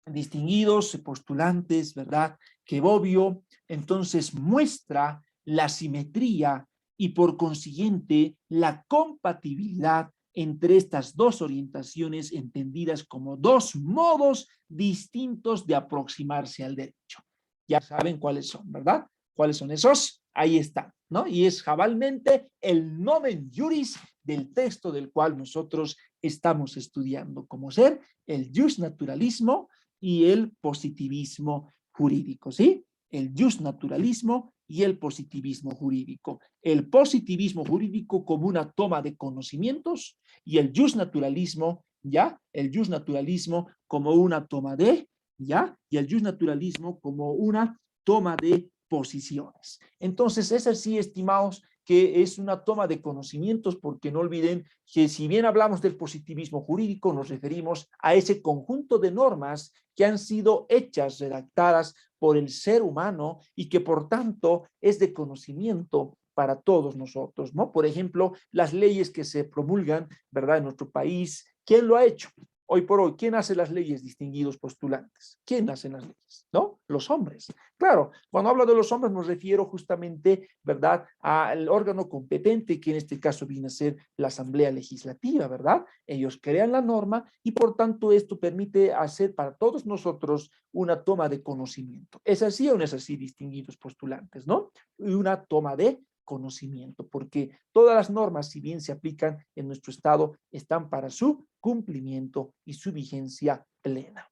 distinguidos postulantes, ¿verdad?, que Bobbio entonces muestra la simetría y por consiguiente la compatibilidad entre estas dos orientaciones entendidas como dos modos distintos de aproximarse al derecho. Ya saben cuáles son, ¿verdad? ¿Cuáles son esos? Ahí están, ¿no? Y es cabalmente el nomen juris del texto del cual nosotros estamos estudiando, como ser el justnaturalismo y el positivismo jurídico, ¿sí? El justnaturalismo y el positivismo jurídico. El positivismo jurídico como una toma de conocimientos y el justnaturalismo, ¿ya? El justnaturalismo como una toma de, ¿ya? Y el justnaturalismo como una toma de posiciones. Entonces, es así, estimados, que es una toma de conocimientos, porque no olviden que si bien hablamos del positivismo jurídico, nos referimos a ese conjunto de normas que han sido hechas, redactadas por el ser humano y que por tanto es de conocimiento para todos nosotros, ¿no? Por ejemplo, las leyes que se promulgan, ¿verdad?, en nuestro país, ¿quién lo ha hecho? Hoy por hoy, ¿quién hace las leyes, distinguidos postulantes? ¿Quién hace las leyes? ¿No? Los hombres. Claro, cuando hablo de los hombres me refiero justamente, ¿verdad?, al órgano competente, que en este caso viene a ser la Asamblea Legislativa, ¿verdad? Ellos crean la norma y por tanto esto permite hacer para todos nosotros una toma de conocimiento. ¿Es así o no es así, distinguidos postulantes, no? Y una toma de conocimiento, porque todas las normas, si bien se aplican en nuestro estado, están para su cumplimiento y su vigencia plena.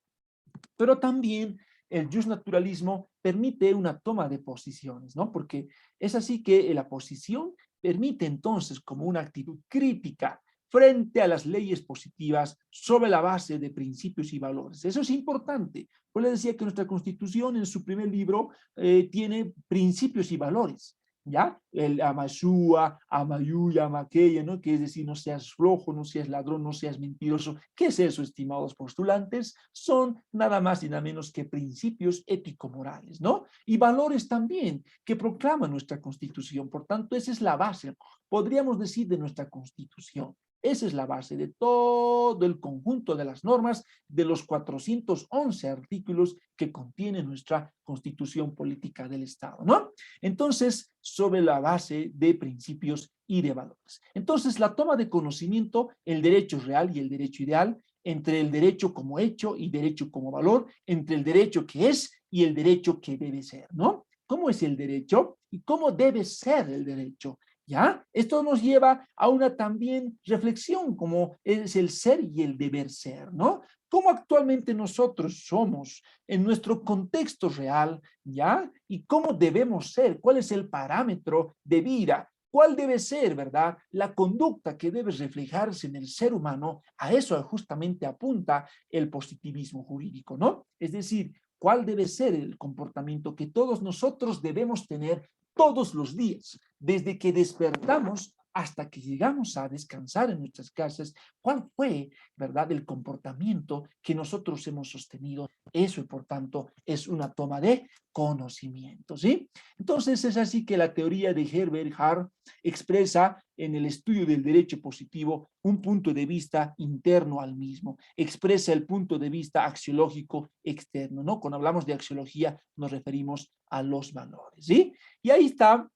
Pero también el justnaturalismo permite una toma de posiciones, ¿no? Porque es así que la posición permite entonces como una actitud crítica frente a las leyes positivas sobre la base de principios y valores. Eso es importante. Pues le decía que nuestra Constitución en su primer libro tiene principios y valores. ¿Ya? El amashua, amayuya, amaqueya, ¿no? Que es decir, no seas flojo, no seas ladrón, no seas mentiroso. ¿Qué es eso, estimados postulantes? Son nada más y nada menos que principios ético-morales, ¿no? Y valores también que proclama nuestra Constitución. Por tanto, esa es la base, podríamos decir, de nuestra Constitución. Esa es la base de todo el conjunto de las normas de los 411 artículos que contiene nuestra Constitución Política del Estado, ¿no? Entonces, sobre la base de principios y de valores. Entonces, la toma de conocimiento, el derecho real y el derecho ideal, entre el derecho como hecho y derecho como valor, entre el derecho que es y el derecho que debe ser, ¿no? ¿Cómo es el derecho y cómo debe ser el derecho? ¿Ya? Esto nos lleva a una también reflexión, como es el ser y el deber ser, ¿no? ¿Cómo actualmente nosotros somos en nuestro contexto real, ¿ya? Y cómo debemos ser, cuál es el parámetro de vida, cuál debe ser, ¿verdad? La conducta que debe reflejarse en el ser humano, a eso justamente apunta el positivismo jurídico, ¿no? Es decir, cuál debe ser el comportamiento que todos nosotros debemos tener todos los días, desde que despertamos hasta que llegamos a descansar en nuestras casas, cuál fue, ¿verdad?, el comportamiento que nosotros hemos sostenido. Eso, y por tanto, es una toma de conocimiento, ¿sí? Entonces, es así que la teoría de Herbert Hart expresa en el estudio del derecho positivo un punto de vista interno al mismo, expresa el punto de vista axiológico externo, ¿no? Cuando hablamos de axiología nos referimos a los valores, ¿sí? Y ahí está,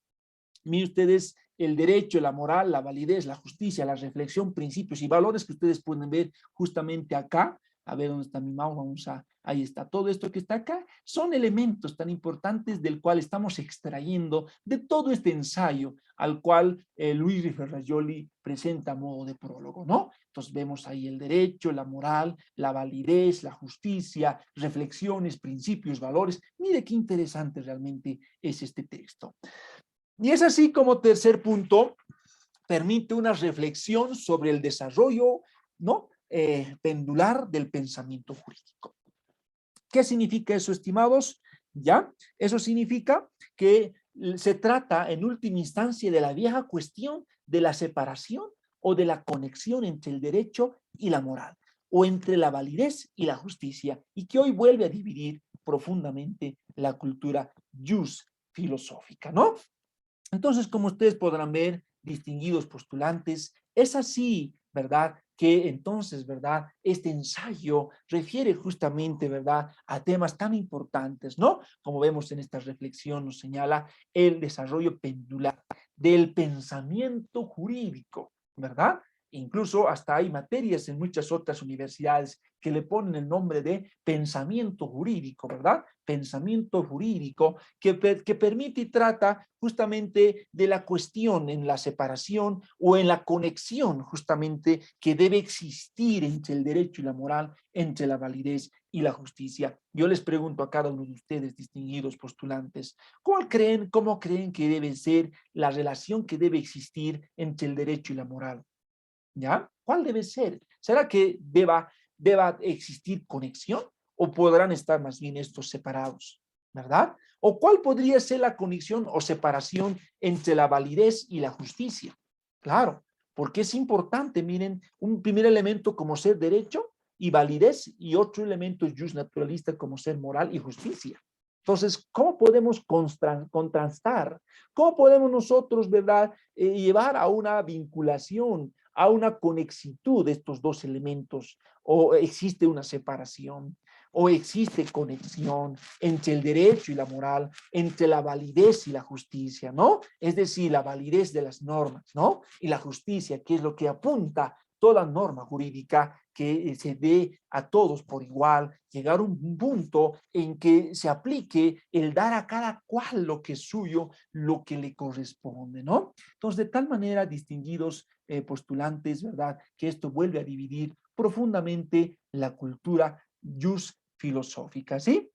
miren ustedes, el derecho, la moral, la validez, la justicia, la reflexión, principios y valores que ustedes pueden ver justamente acá. A ver dónde está mi mouse, vamos a, ahí está, todo esto que está acá, son elementos tan importantes del cual estamos extrayendo de todo este ensayo al cual Luis Ferrajoli presenta a modo de prólogo, ¿no? Entonces vemos ahí el derecho, la moral, la validez, la justicia, reflexiones, principios, valores. Mire qué interesante realmente es este texto. Y es así como tercer punto, permite una reflexión sobre el desarrollo, ¿no?, pendular del pensamiento jurídico. ¿Qué significa eso, estimados? ¿Ya? Eso significa que se trata en última instancia de la vieja cuestión de la separación o de la conexión entre el derecho y la moral, o entre la validez y la justicia, y que hoy vuelve a dividir profundamente la cultura jus filosófica, ¿no? Entonces, como ustedes podrán ver, distinguidos postulantes, es así, ¿verdad?, que entonces, ¿verdad?, este ensayo refiere justamente, ¿verdad?, a temas tan importantes, ¿no? Como vemos en esta reflexión, nos señala el desarrollo pendular del pensamiento jurídico, ¿verdad? Incluso hasta hay materias en muchas otras universidades que le ponen el nombre de pensamiento jurídico, ¿verdad? Pensamiento jurídico que permite y trata justamente de la cuestión en la separación o en la conexión justamente que debe existir entre el derecho y la moral, entre la validez y la justicia. Yo les pregunto a cada uno de ustedes, distinguidos postulantes, cómo creen que debe ser la relación que debe existir entre el derecho y la moral? ¿Ya? ¿Cuál debe ser? ¿Será que deba existir conexión o podrán estar más bien estos separados? ¿Verdad? ¿O cuál podría ser la conexión o separación entre la validez y la justicia? Claro, porque es importante, miren, un primer elemento como ser derecho y validez y otro elemento jus naturalista como ser moral y justicia. Entonces, ¿cómo podemos contrastar? ¿Cómo podemos nosotros, verdad, llevar a una vinculación, a una conexitud de estos dos elementos? ¿O existe una separación? ¿O existe conexión entre el derecho y la moral, entre la validez y la justicia, ¿no? Es decir, la validez de las normas, ¿no? Y la justicia, que es lo que apunta toda norma jurídica, que se dé a todos por igual, llegar a un punto en que se aplique el dar a cada cual lo que es suyo, lo que le corresponde, ¿no? Entonces, de tal manera, distinguidos postulantes, ¿verdad?, que esto vuelve a dividir profundamente la cultura jus filosófica, ¿sí?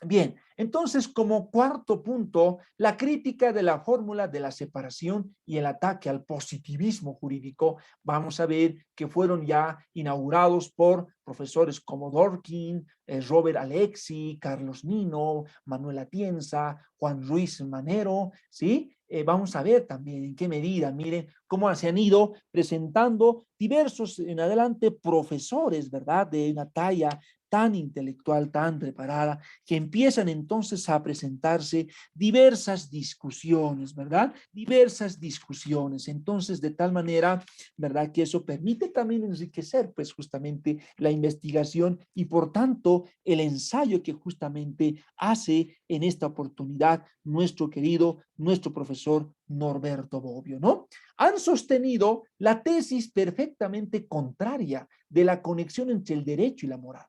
Bien, entonces como cuarto punto, la crítica de la fórmula de la separación y el ataque al positivismo jurídico, vamos a ver que fueron ya inaugurados por profesores como Dworkin, Robert Alexi, Carlos Nino, Manuel Atienza, Juan Ruiz Manero, ¿sí? Vamos a ver también en qué medida, miren cómo se han ido presentando diversos en adelante profesores, ¿verdad?, de una talla tan intelectual, tan preparada, que empiezan entonces entonces a presentarse diversas discusiones, ¿verdad? Diversas discusiones. Entonces, de tal manera, ¿verdad? Que eso permite también enriquecer, pues, justamente la investigación y, por tanto, el ensayo que justamente hace en esta oportunidad nuestro profesor Norberto Bobbio, ¿no? Han sostenido la tesis perfectamente contraria de la conexión entre el derecho y la moral.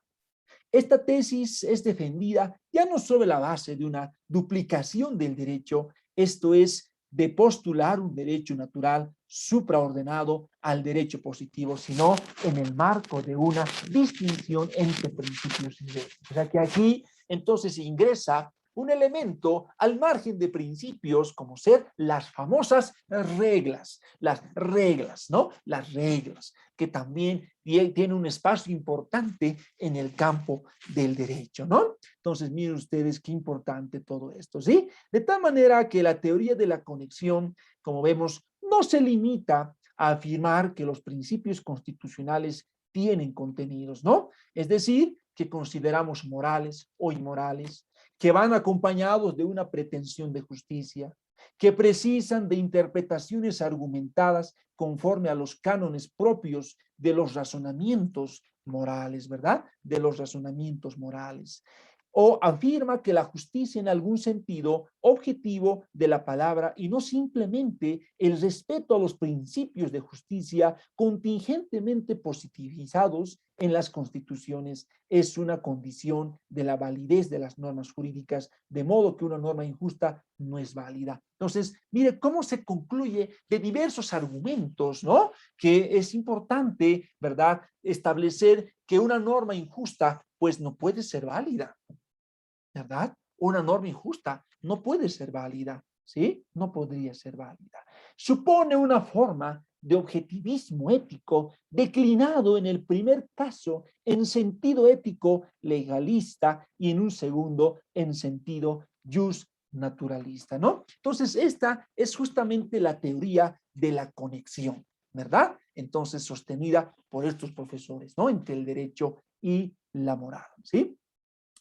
Esta tesis es defendida ya no sobre la base de una duplicación del derecho, esto es, de postular un derecho natural supraordenado al derecho positivo, sino en el marco de una distinción entre principios y derechos. O sea que aquí entonces ingresa un elemento al margen de principios como ser las famosas reglas, ¿no? Las reglas, que también tienen un espacio importante en el campo del derecho, ¿no? Entonces, miren ustedes qué importante todo esto, ¿sí? De tal manera que la teoría de la conexión, como vemos, no se limita a afirmar que los principios constitucionales tienen contenidos, ¿no? Es decir, que consideramos morales o inmorales, que van acompañados de una pretensión de justicia, que precisan de interpretaciones argumentadas conforme a los cánones propios de los razonamientos morales, ¿verdad? De los razonamientos morales. O afirma que la justicia en algún sentido objetivo de la palabra y no simplemente el respeto a los principios de justicia contingentemente positivizados en las constituciones es una condición de la validez de las normas jurídicas, de modo que una norma injusta no es válida. Entonces, mire cómo se concluye de diversos argumentos, ¿no? Que es importante, ¿verdad?, establecer que una norma injusta, pues no puede ser válida, ¿verdad? Una norma injusta no puede ser válida, ¿sí? No podría ser válida. Supone una forma de objetivismo ético declinado en el primer caso en sentido ético legalista y en un segundo en sentido just naturalista, ¿no? Entonces, esta es justamente la teoría de la conexión, ¿verdad? Entonces, sostenida por estos profesores, ¿no? Entre el derecho y la moral, ¿sí?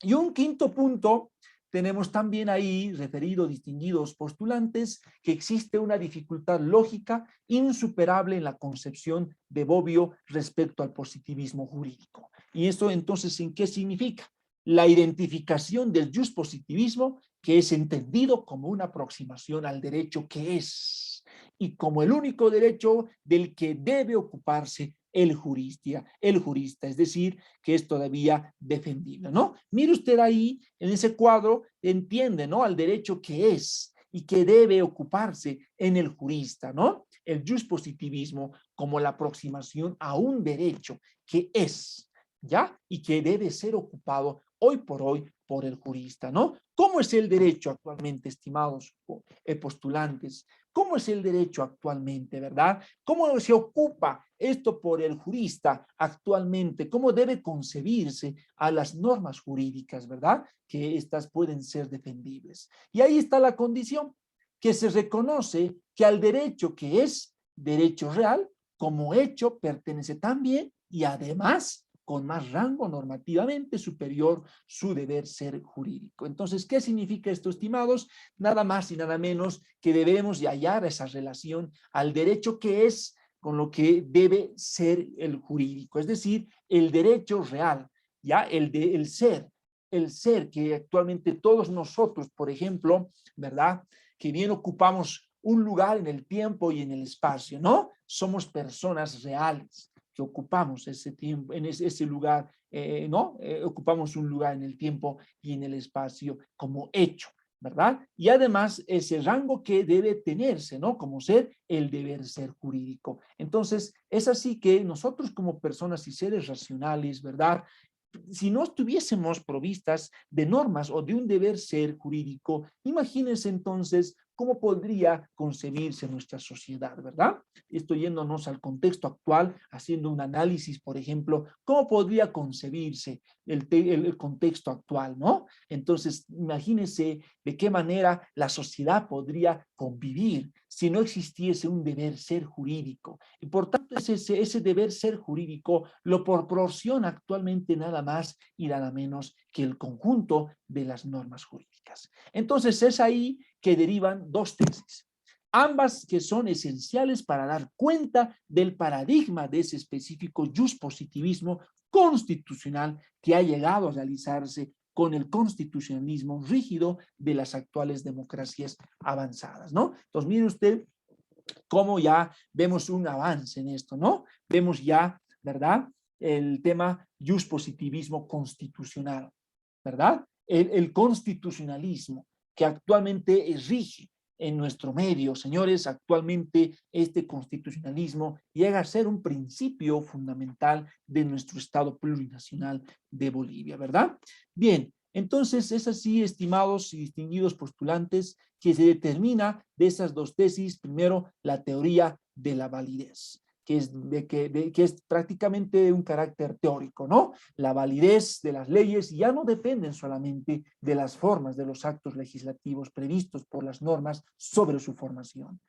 Y un quinto punto, tenemos también ahí referido distinguidos postulantes que existe una dificultad lógica insuperable en la concepción de Bobbio respecto al positivismo jurídico. ¿Y esto entonces en qué significa? La identificación del positivismo, que es entendido como una aproximación al derecho que es y como el único derecho del que debe ocuparse el jurista, es decir, que es todavía defendible, ¿no? Mire usted ahí, en ese cuadro, entiende, ¿no?, al derecho que es y que debe ocuparse en el jurista, ¿no? El positivismo como la aproximación a un derecho que es, ¿ya? Y que debe ser ocupado hoy por el jurista, ¿no? ¿Cómo es el derecho actualmente, estimados postulantes? ¿Cómo es el derecho actualmente, verdad? ¿Cómo se ocupa esto por el jurista actualmente? ¿Cómo debe concebirse a las normas jurídicas, verdad? Que estas pueden ser defendibles. Y ahí está la condición, que se reconoce que al derecho que es derecho real, como hecho, pertenece también y además con más rango normativamente superior su deber ser jurídico. Entonces, ¿qué significa esto, estimados? Nada más y nada menos que debemos de hallar esa relación al derecho que es con lo que debe ser el jurídico, es decir, el derecho real, ya el ser que actualmente todos nosotros, por ejemplo, ¿verdad?, que bien ocupamos un lugar en el tiempo y en el espacio, ¿no? Somos personas reales que ocupamos ese tiempo, en ese lugar, ¿no? Ocupamos un lugar en el tiempo y en el espacio como hecho, ¿verdad? Y además ese rango que debe tenerse, ¿no? Como ser el deber ser jurídico. Entonces, es así que nosotros como personas y seres racionales, ¿verdad?, si no estuviésemos provistas de normas o de un deber ser jurídico, imagínense entonces cómo podría concebirse nuestra sociedad, ¿verdad? Estoy yéndonos al contexto actual, haciendo un análisis, por ejemplo, cómo podría concebirse el contexto actual, ¿no? Entonces, imagínense de qué manera la sociedad podría convivir si no existiese un deber ser jurídico. Y por tanto, ese deber ser jurídico lo proporciona actualmente nada más y nada menos que el conjunto de las normas jurídicas. políticas. Entonces es ahí que derivan dos tesis, ambas que son esenciales para dar cuenta del paradigma de ese específico positivismo constitucional que ha llegado a realizarse con el constitucionalismo rígido de las actuales democracias avanzadas, ¿no? Entonces, mire usted cómo ya vemos un avance en esto, ¿no? Vemos ya, ¿verdad? El tema positivismo constitucional, ¿verdad? El constitucionalismo que actualmente rige en nuestro medio, señores, actualmente este constitucionalismo llega a ser un principio fundamental de nuestro Estado plurinacional de Bolivia, ¿verdad? Bien, entonces es así, estimados y distinguidos postulantes, que se determina de esas dos tesis, primero, la teoría de la validez, que es prácticamente un carácter teórico, ¿no? La validez de las leyes ya no dependen solamente de las formas de los actos legislativos previstos por las normas sobre su formación.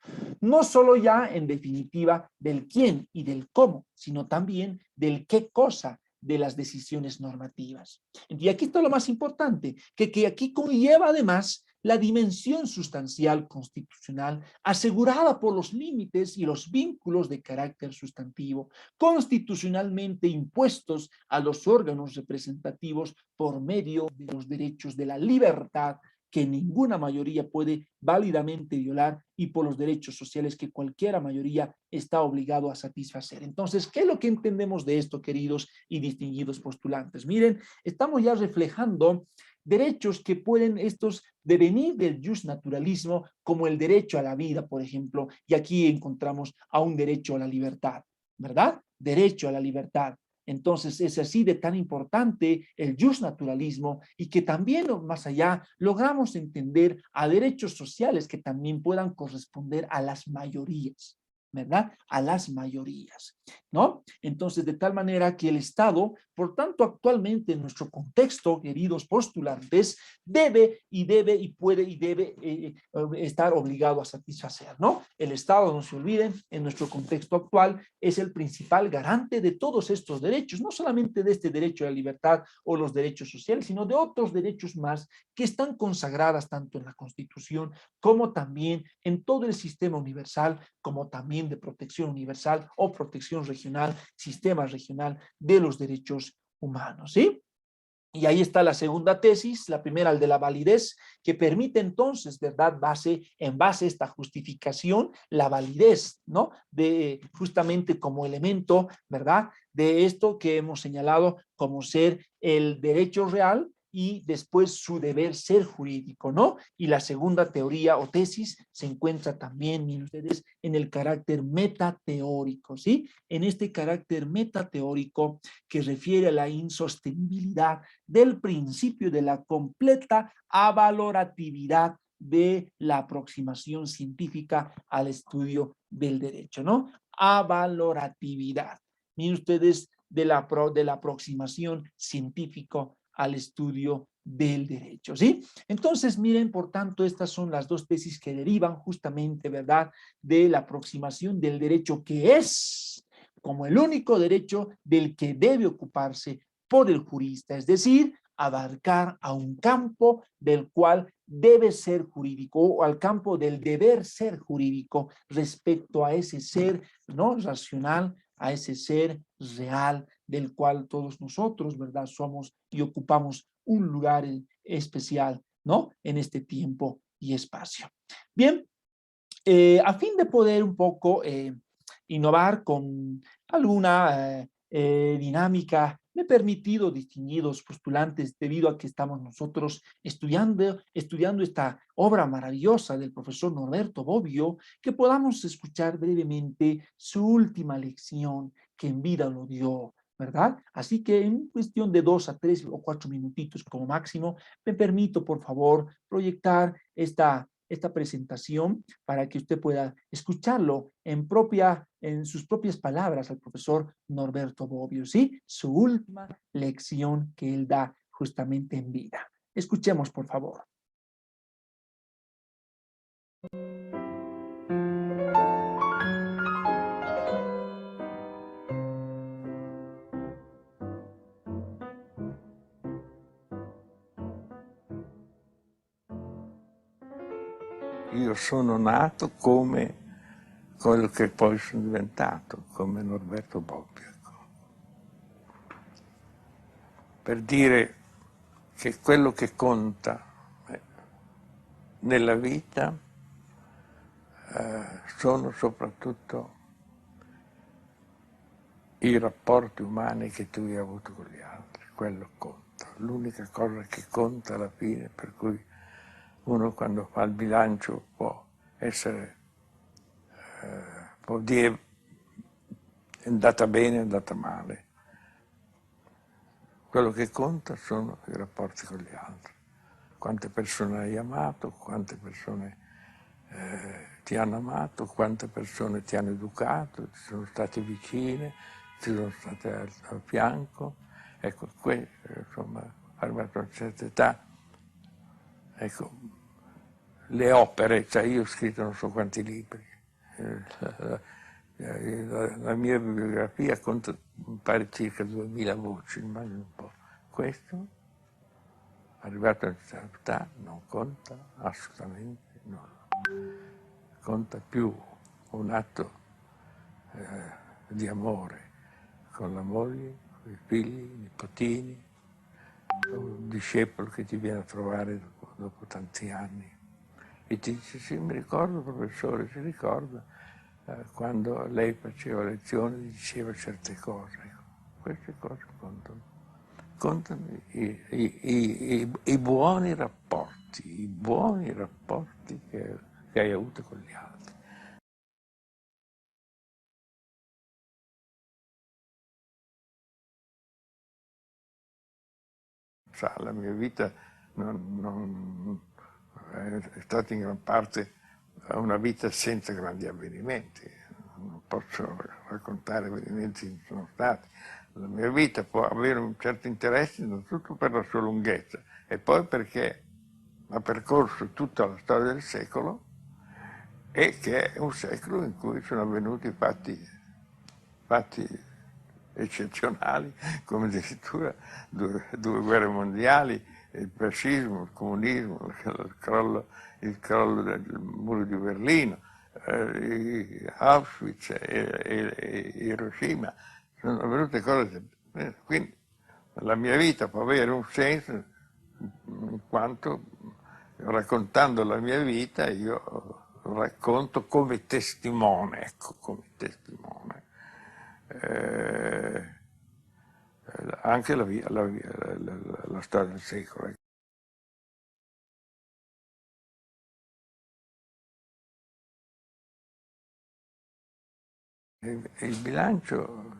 No solo ya, en definitiva, del quién y del cómo, sino también del qué cosa de las decisiones normativas. Y aquí está lo más importante, que aquí conlleva además la dimensión sustancial constitucional asegurada por los límites y los vínculos de carácter sustantivo constitucionalmente impuestos a los órganos representativos por medio de los derechos de la libertad que ninguna mayoría puede válidamente violar y por los derechos sociales que cualquiera mayoría está obligado a satisfacer. Entonces, ¿qué es lo que entendemos de esto, queridos y distinguidos postulantes? Miren, estamos ya reflejando derechos que pueden estos devenir del justnaturalismo, como el derecho a la vida, por ejemplo, y aquí encontramos a un derecho a la libertad, ¿verdad? Derecho a la libertad. Entonces es así de tan importante el justnaturalismo y que también más allá logramos entender a derechos sociales que también puedan corresponder a las mayorías, ¿verdad? A las mayorías, ¿no? Entonces, de tal manera que el Estado, por tanto, actualmente en nuestro contexto, queridos postulantes, debe y puede estar obligado a satisfacer, ¿no? El Estado, no se olviden, en nuestro contexto actual, es el principal garante de todos estos derechos, no solamente de este derecho a la libertad o los derechos sociales, sino de otros derechos más que están consagradas tanto en la Constitución como también en todo el sistema universal, como también de protección universal o protección regional, sistema regional de los derechos humanos, ¿sí? Y ahí está la segunda tesis, la primera, el de la validez, que permite entonces, ¿verdad? En base a esta justificación, la validez, ¿no? De justamente como elemento, ¿verdad? De esto que hemos señalado como ser el derecho real y después su deber ser jurídico, ¿no? Y la segunda teoría o tesis se encuentra también, miren ustedes, en el carácter metateórico, ¿sí? En este carácter metateórico que refiere a la insostenibilidad del principio de la completa avaloratividad de la aproximación científica al estudio del derecho, ¿no? Avaloratividad. Miren ustedes de la aproximación científica al estudio del derecho, ¿sí? Entonces, miren, por tanto, estas son las dos tesis que derivan justamente, ¿verdad?, de la aproximación del derecho que es como el único derecho del que debe ocuparse por el jurista, es decir, abarcar a un campo del cual debe ser jurídico o al campo del deber ser jurídico respecto a ese ser no racional, a ese ser real del cual todos nosotros, ¿verdad?, somos y ocupamos un lugar especial, ¿no?, en este tiempo y espacio. Bien, a fin de poder un poco innovar con alguna dinámica, me he permitido, distinguidos postulantes, debido a que estamos nosotros estudiando esta obra maravillosa del profesor Norberto Bobbio, que podamos escuchar brevemente su última lección que en vida lo dio, ¿verdad? Así que en cuestión de 2 a 3 o 4 minutitos como máximo, me permito, por favor, proyectar esta presentación para que usted pueda escucharlo en sus propias palabras al profesor Norberto Bobbio, ¿sí? Su última lección que él da justamente en vida. Escuchemos, por favor. io sono nato come quello che poi sono diventato, come Norberto Bobbio. Per dire che quello che conta nella vita sono soprattutto i rapporti umani che tu hai avuto con gli altri, quello conta. L'unica cosa che conta alla fine, per cui uno quando fa il bilancio può essere, può dire è andata bene, è andata male. Quello che conta sono i rapporti con gli altri. Quante persone hai amato, quante persone ti hanno amato, quante persone ti hanno educato, ti sono state vicine, ti sono state al fianco. Ecco, insomma, arrivato a una certa età, ecco, le opere, cioè io ho scritto non so quanti libri, la mia bibliografia conta, pare circa 2000 voci, immagino un po'. Questo, arrivato a una certa età, non conta assolutamente nulla. Conta più un atto di amore con la moglie, con i figli, i nipotini, un discepolo che ti viene a trovare dopo tanti anni e ti dice sì, mi ricordo, professore, si ricorda quando lei faceva lezioni diceva certe cose. Queste cose contano. Contano i buoni rapporti che hai avuto con gli altri. La mia vita è stata in gran parte una vita senza grandi avvenimenti. Non posso raccontare avvenimenti che sono stati. La mia vita può avere un certo interesse innanzitutto per la sua lunghezza e poi perché ha percorso tutta la storia del secolo e che è un secolo in cui sono avvenuti fatti eccezionali, come addirittura due guerre mondiali, il fascismo, il comunismo, il crollo del muro di Berlino, Auschwitz e Hiroshima, sono avvenute cose. Quindi la mia vita può avere un senso in quanto raccontando la mia vita io racconto come testimone, ecco, come testimone. Anche la storia del secolo. Il bilancio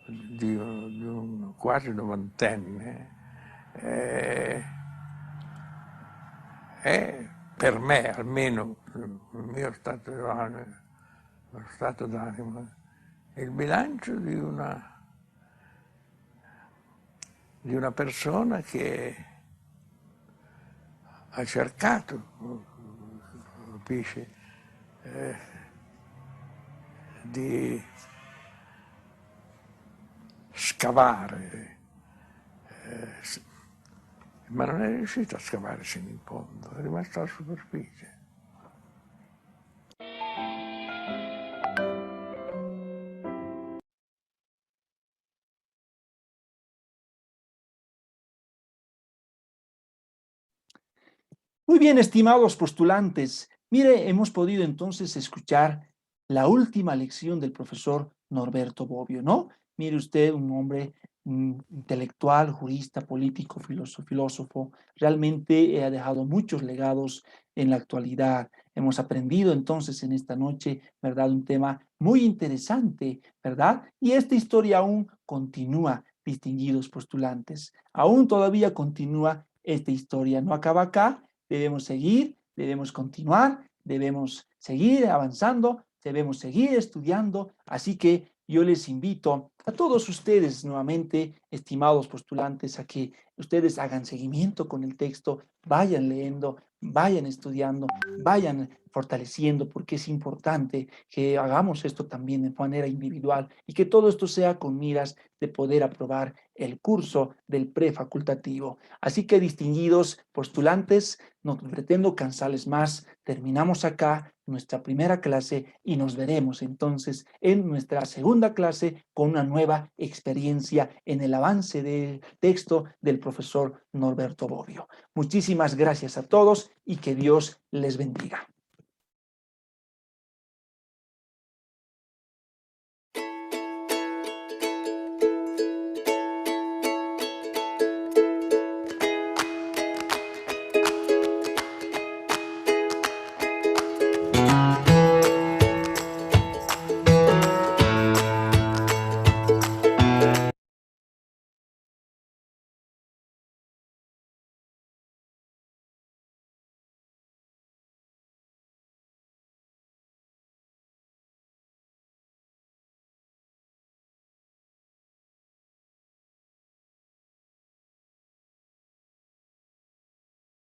di un quasi novantenne è per me, almeno il mio stato d'animo, il bilancio di una persona che ha cercato, capisci, di scavare, ma non è riuscito a scavare sino in fondo, è rimasto alla superficie. Muy bien, estimados postulantes. Mire, hemos podido entonces escuchar la última lección del profesor Norberto Bobbio, ¿no? Mire usted, un hombre intelectual, jurista, político, filósofo, realmente ha dejado muchos legados en la actualidad. Hemos aprendido entonces en esta noche, ¿verdad? Un tema muy interesante, ¿verdad? Y esta historia aún continúa, distinguidos postulantes. Aún todavía continúa esta historia, no acaba acá. Debemos seguir, debemos continuar, debemos seguir avanzando, debemos seguir estudiando. Así que yo les invito a todos ustedes nuevamente, estimados postulantes, a que ustedes hagan seguimiento con el texto, vayan leyendo, vayan estudiando, vayan fortaleciendo, porque es importante que hagamos esto también de manera individual y que todo esto sea con miras de poder aprobar el curso del prefacultativo. Así que, distinguidos postulantes, no pretendo cansarles más, terminamos acá nuestra primera clase y nos veremos entonces en nuestra segunda clase con una nueva experiencia en el avance del texto del profesor Norberto Bobbio. Muchísimas gracias a todos y que Dios les bendiga.